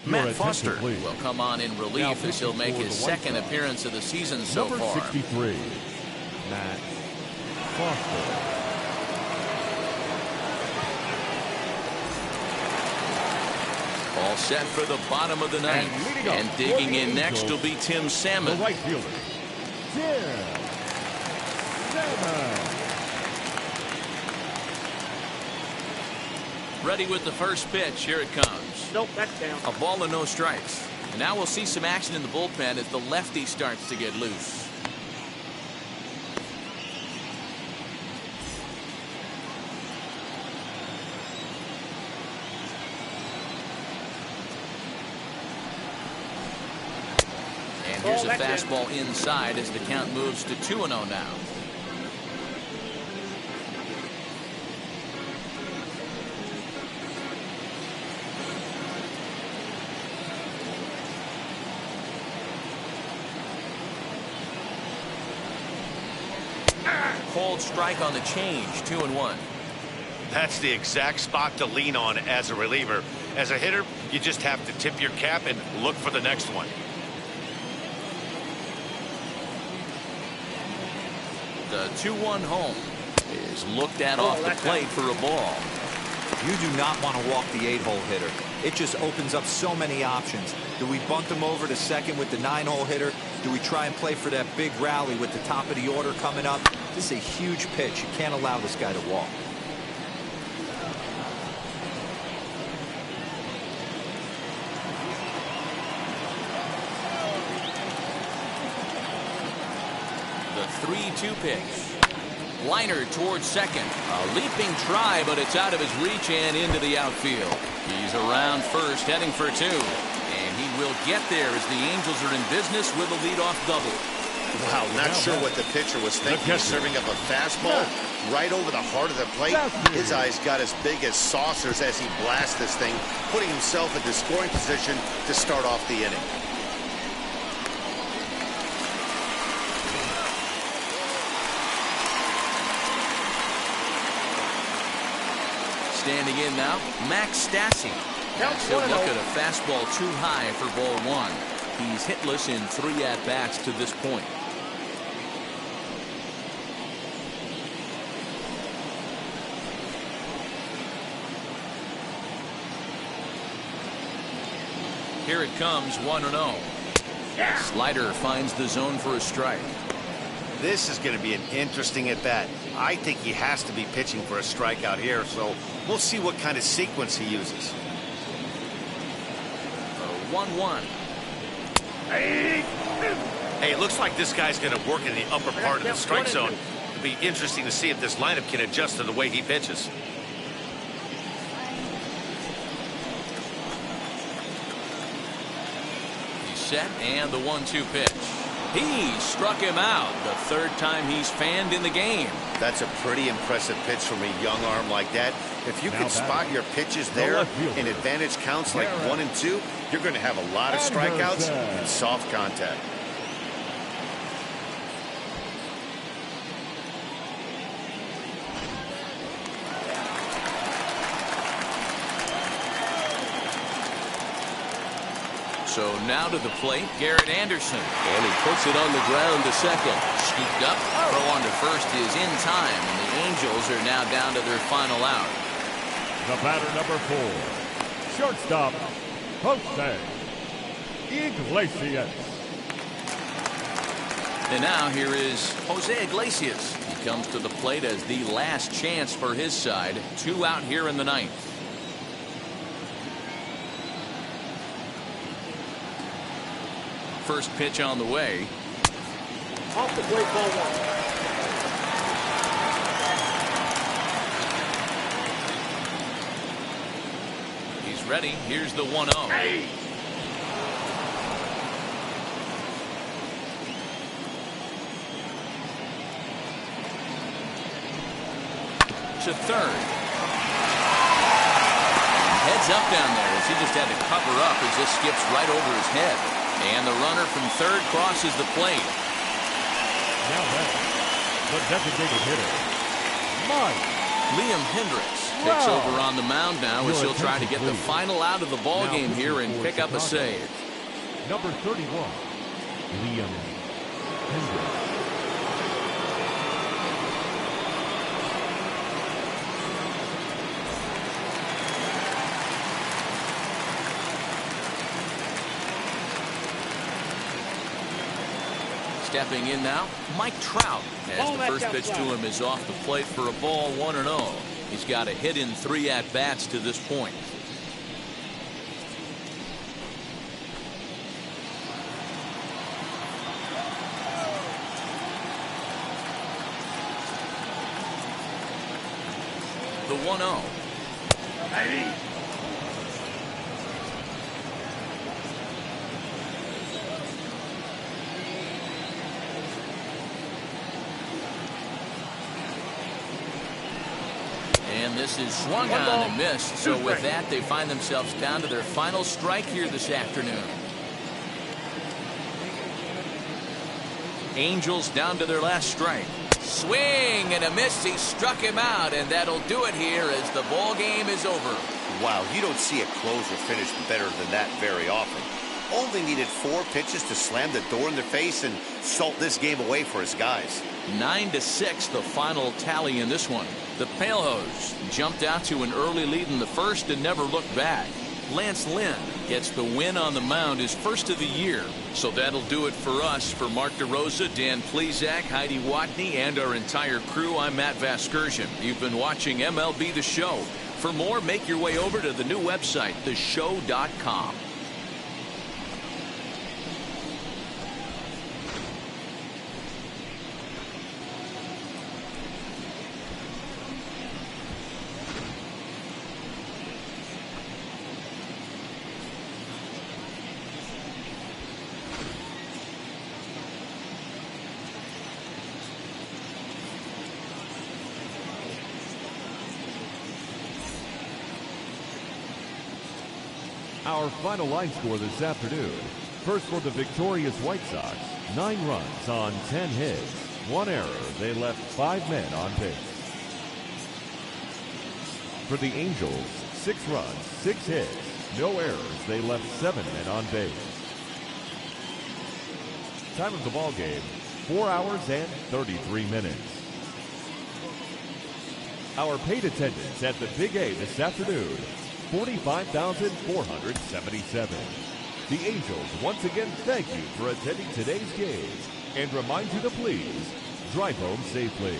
Matt Foster will come on in relief as he'll make his 2nd appearance of the season so far. Number 63, Matt Foster. All set for the bottom of the 9th. And digging in next will be Tim Salmon. The right fielder, Tim Salmon. Ready with the first pitch. Here it comes. Nope, that's down. A ball and no strikes. And now we'll see some action in the bullpen as the lefty starts to get loose. And here's a fastball inside as the count moves to 2-0 now. Cold strike on the change, 2-1. That's the exact spot to lean on as a reliever. As a hitter, you just have to tip your cap and look for the next one. The 2-1 home is looked at off the plate for a ball. You do not want to walk the 8-hole hitter. It just opens up so many options. Do we bunt him over to second with the 9-hole hitter? Do we try and play for that big rally with the top of the order coming up? This is a huge pitch. You can't allow this guy to walk. The 3-2 pitch. Liner towards second. A leaping try, but it's out of his reach and into the outfield. He's around first, heading for 2. And he will get there as the Angels are in business with a leadoff double. Wow, not sure what the pitcher was thinking. Serving up a fastball right over the heart of the plate. His eyes got as big as saucers as he blasts this thing, putting himself into scoring position to start off the inning. Standing in now, Max Stassi. He'll look at a fastball too high for ball 1. He's hitless in 3 at-bats to this point. Here it comes, 1-0. Slider finds the zone for a strike. This is going to be an interesting at-bat. I think he has to be pitching for a strikeout here, so we'll see what kind of sequence he uses. 1-1. Hey, it looks like this guy's going to work in the upper part of the strike zone. It'll be interesting to see if this lineup can adjust to the way he pitches. He's set, and the 1-2 pitch. He struck him out the third time he's fanned in the game. That's a pretty impressive pitch from a young arm like that. If you can spot your pitches there in advantage counts like 1 and 2, you're going to have a lot of strikeouts and soft contact. So now to the plate, Garrett Anderson. And he puts it on the ground to second. Scooped up, throw on to first is in time, and the Angels are now down to their final out. The batter, number 4, shortstop, Jose Iglesias. And now here is Jose Iglesias. He comes to the plate as the last chance for his side. 2 out here in the 9th. First pitch on the way. Off the plate, ball 1. He's ready. Here's the 1-0. Hey. To third. Heads up down there as he just had to cover up as this skips right over his head. And the runner from third crosses the plate. Now back, the designated hitter, Mike. Liam Hendricks takes over on the mound now as he'll try to get the final out of the ball game here and pick up a save. Number 31, Liam Hendricks. Stepping in now, Mike Trout, as the first pitch to him is off the plate for a ball, 1-0. He's got a hit in 3 at-bats to this point. The 1-0. Hey. And this is swung on and missed. So with that, they find themselves down to their final strike here this afternoon. Angels down to their last strike. Swing and a miss. He struck him out, and that'll do it here as the ball game is over. Wow, you don't see a closer finish better than that very often. Only needed 4 pitches to slam the door in their face and salt this game away for his guys. 9-6 the final tally in this one. The Palehose jumped out to an early lead in the first and never looked back. Lance Lynn gets the win on the mound, his first of the year. So that'll do it for us. For Mark DeRosa, Dan Plesac, Heidi Watney, and our entire crew, I'm Matt Vasgersian. You've been watching MLB The Show. For more, make your way over to the new website, theshow.com. Our final line score this afternoon. First for the victorious White Sox, 9 runs on 10 hits. 1 error. They left 5 men on base. For the Angels, 6 runs, 6 hits. No errors. They left 7 men on base. Time of the ball game, 4 hours and 33 minutes. Our paid attendance at the Big A this afternoon, 45,477. The Angels once again thank you for attending today's game and remind you to please drive home safely.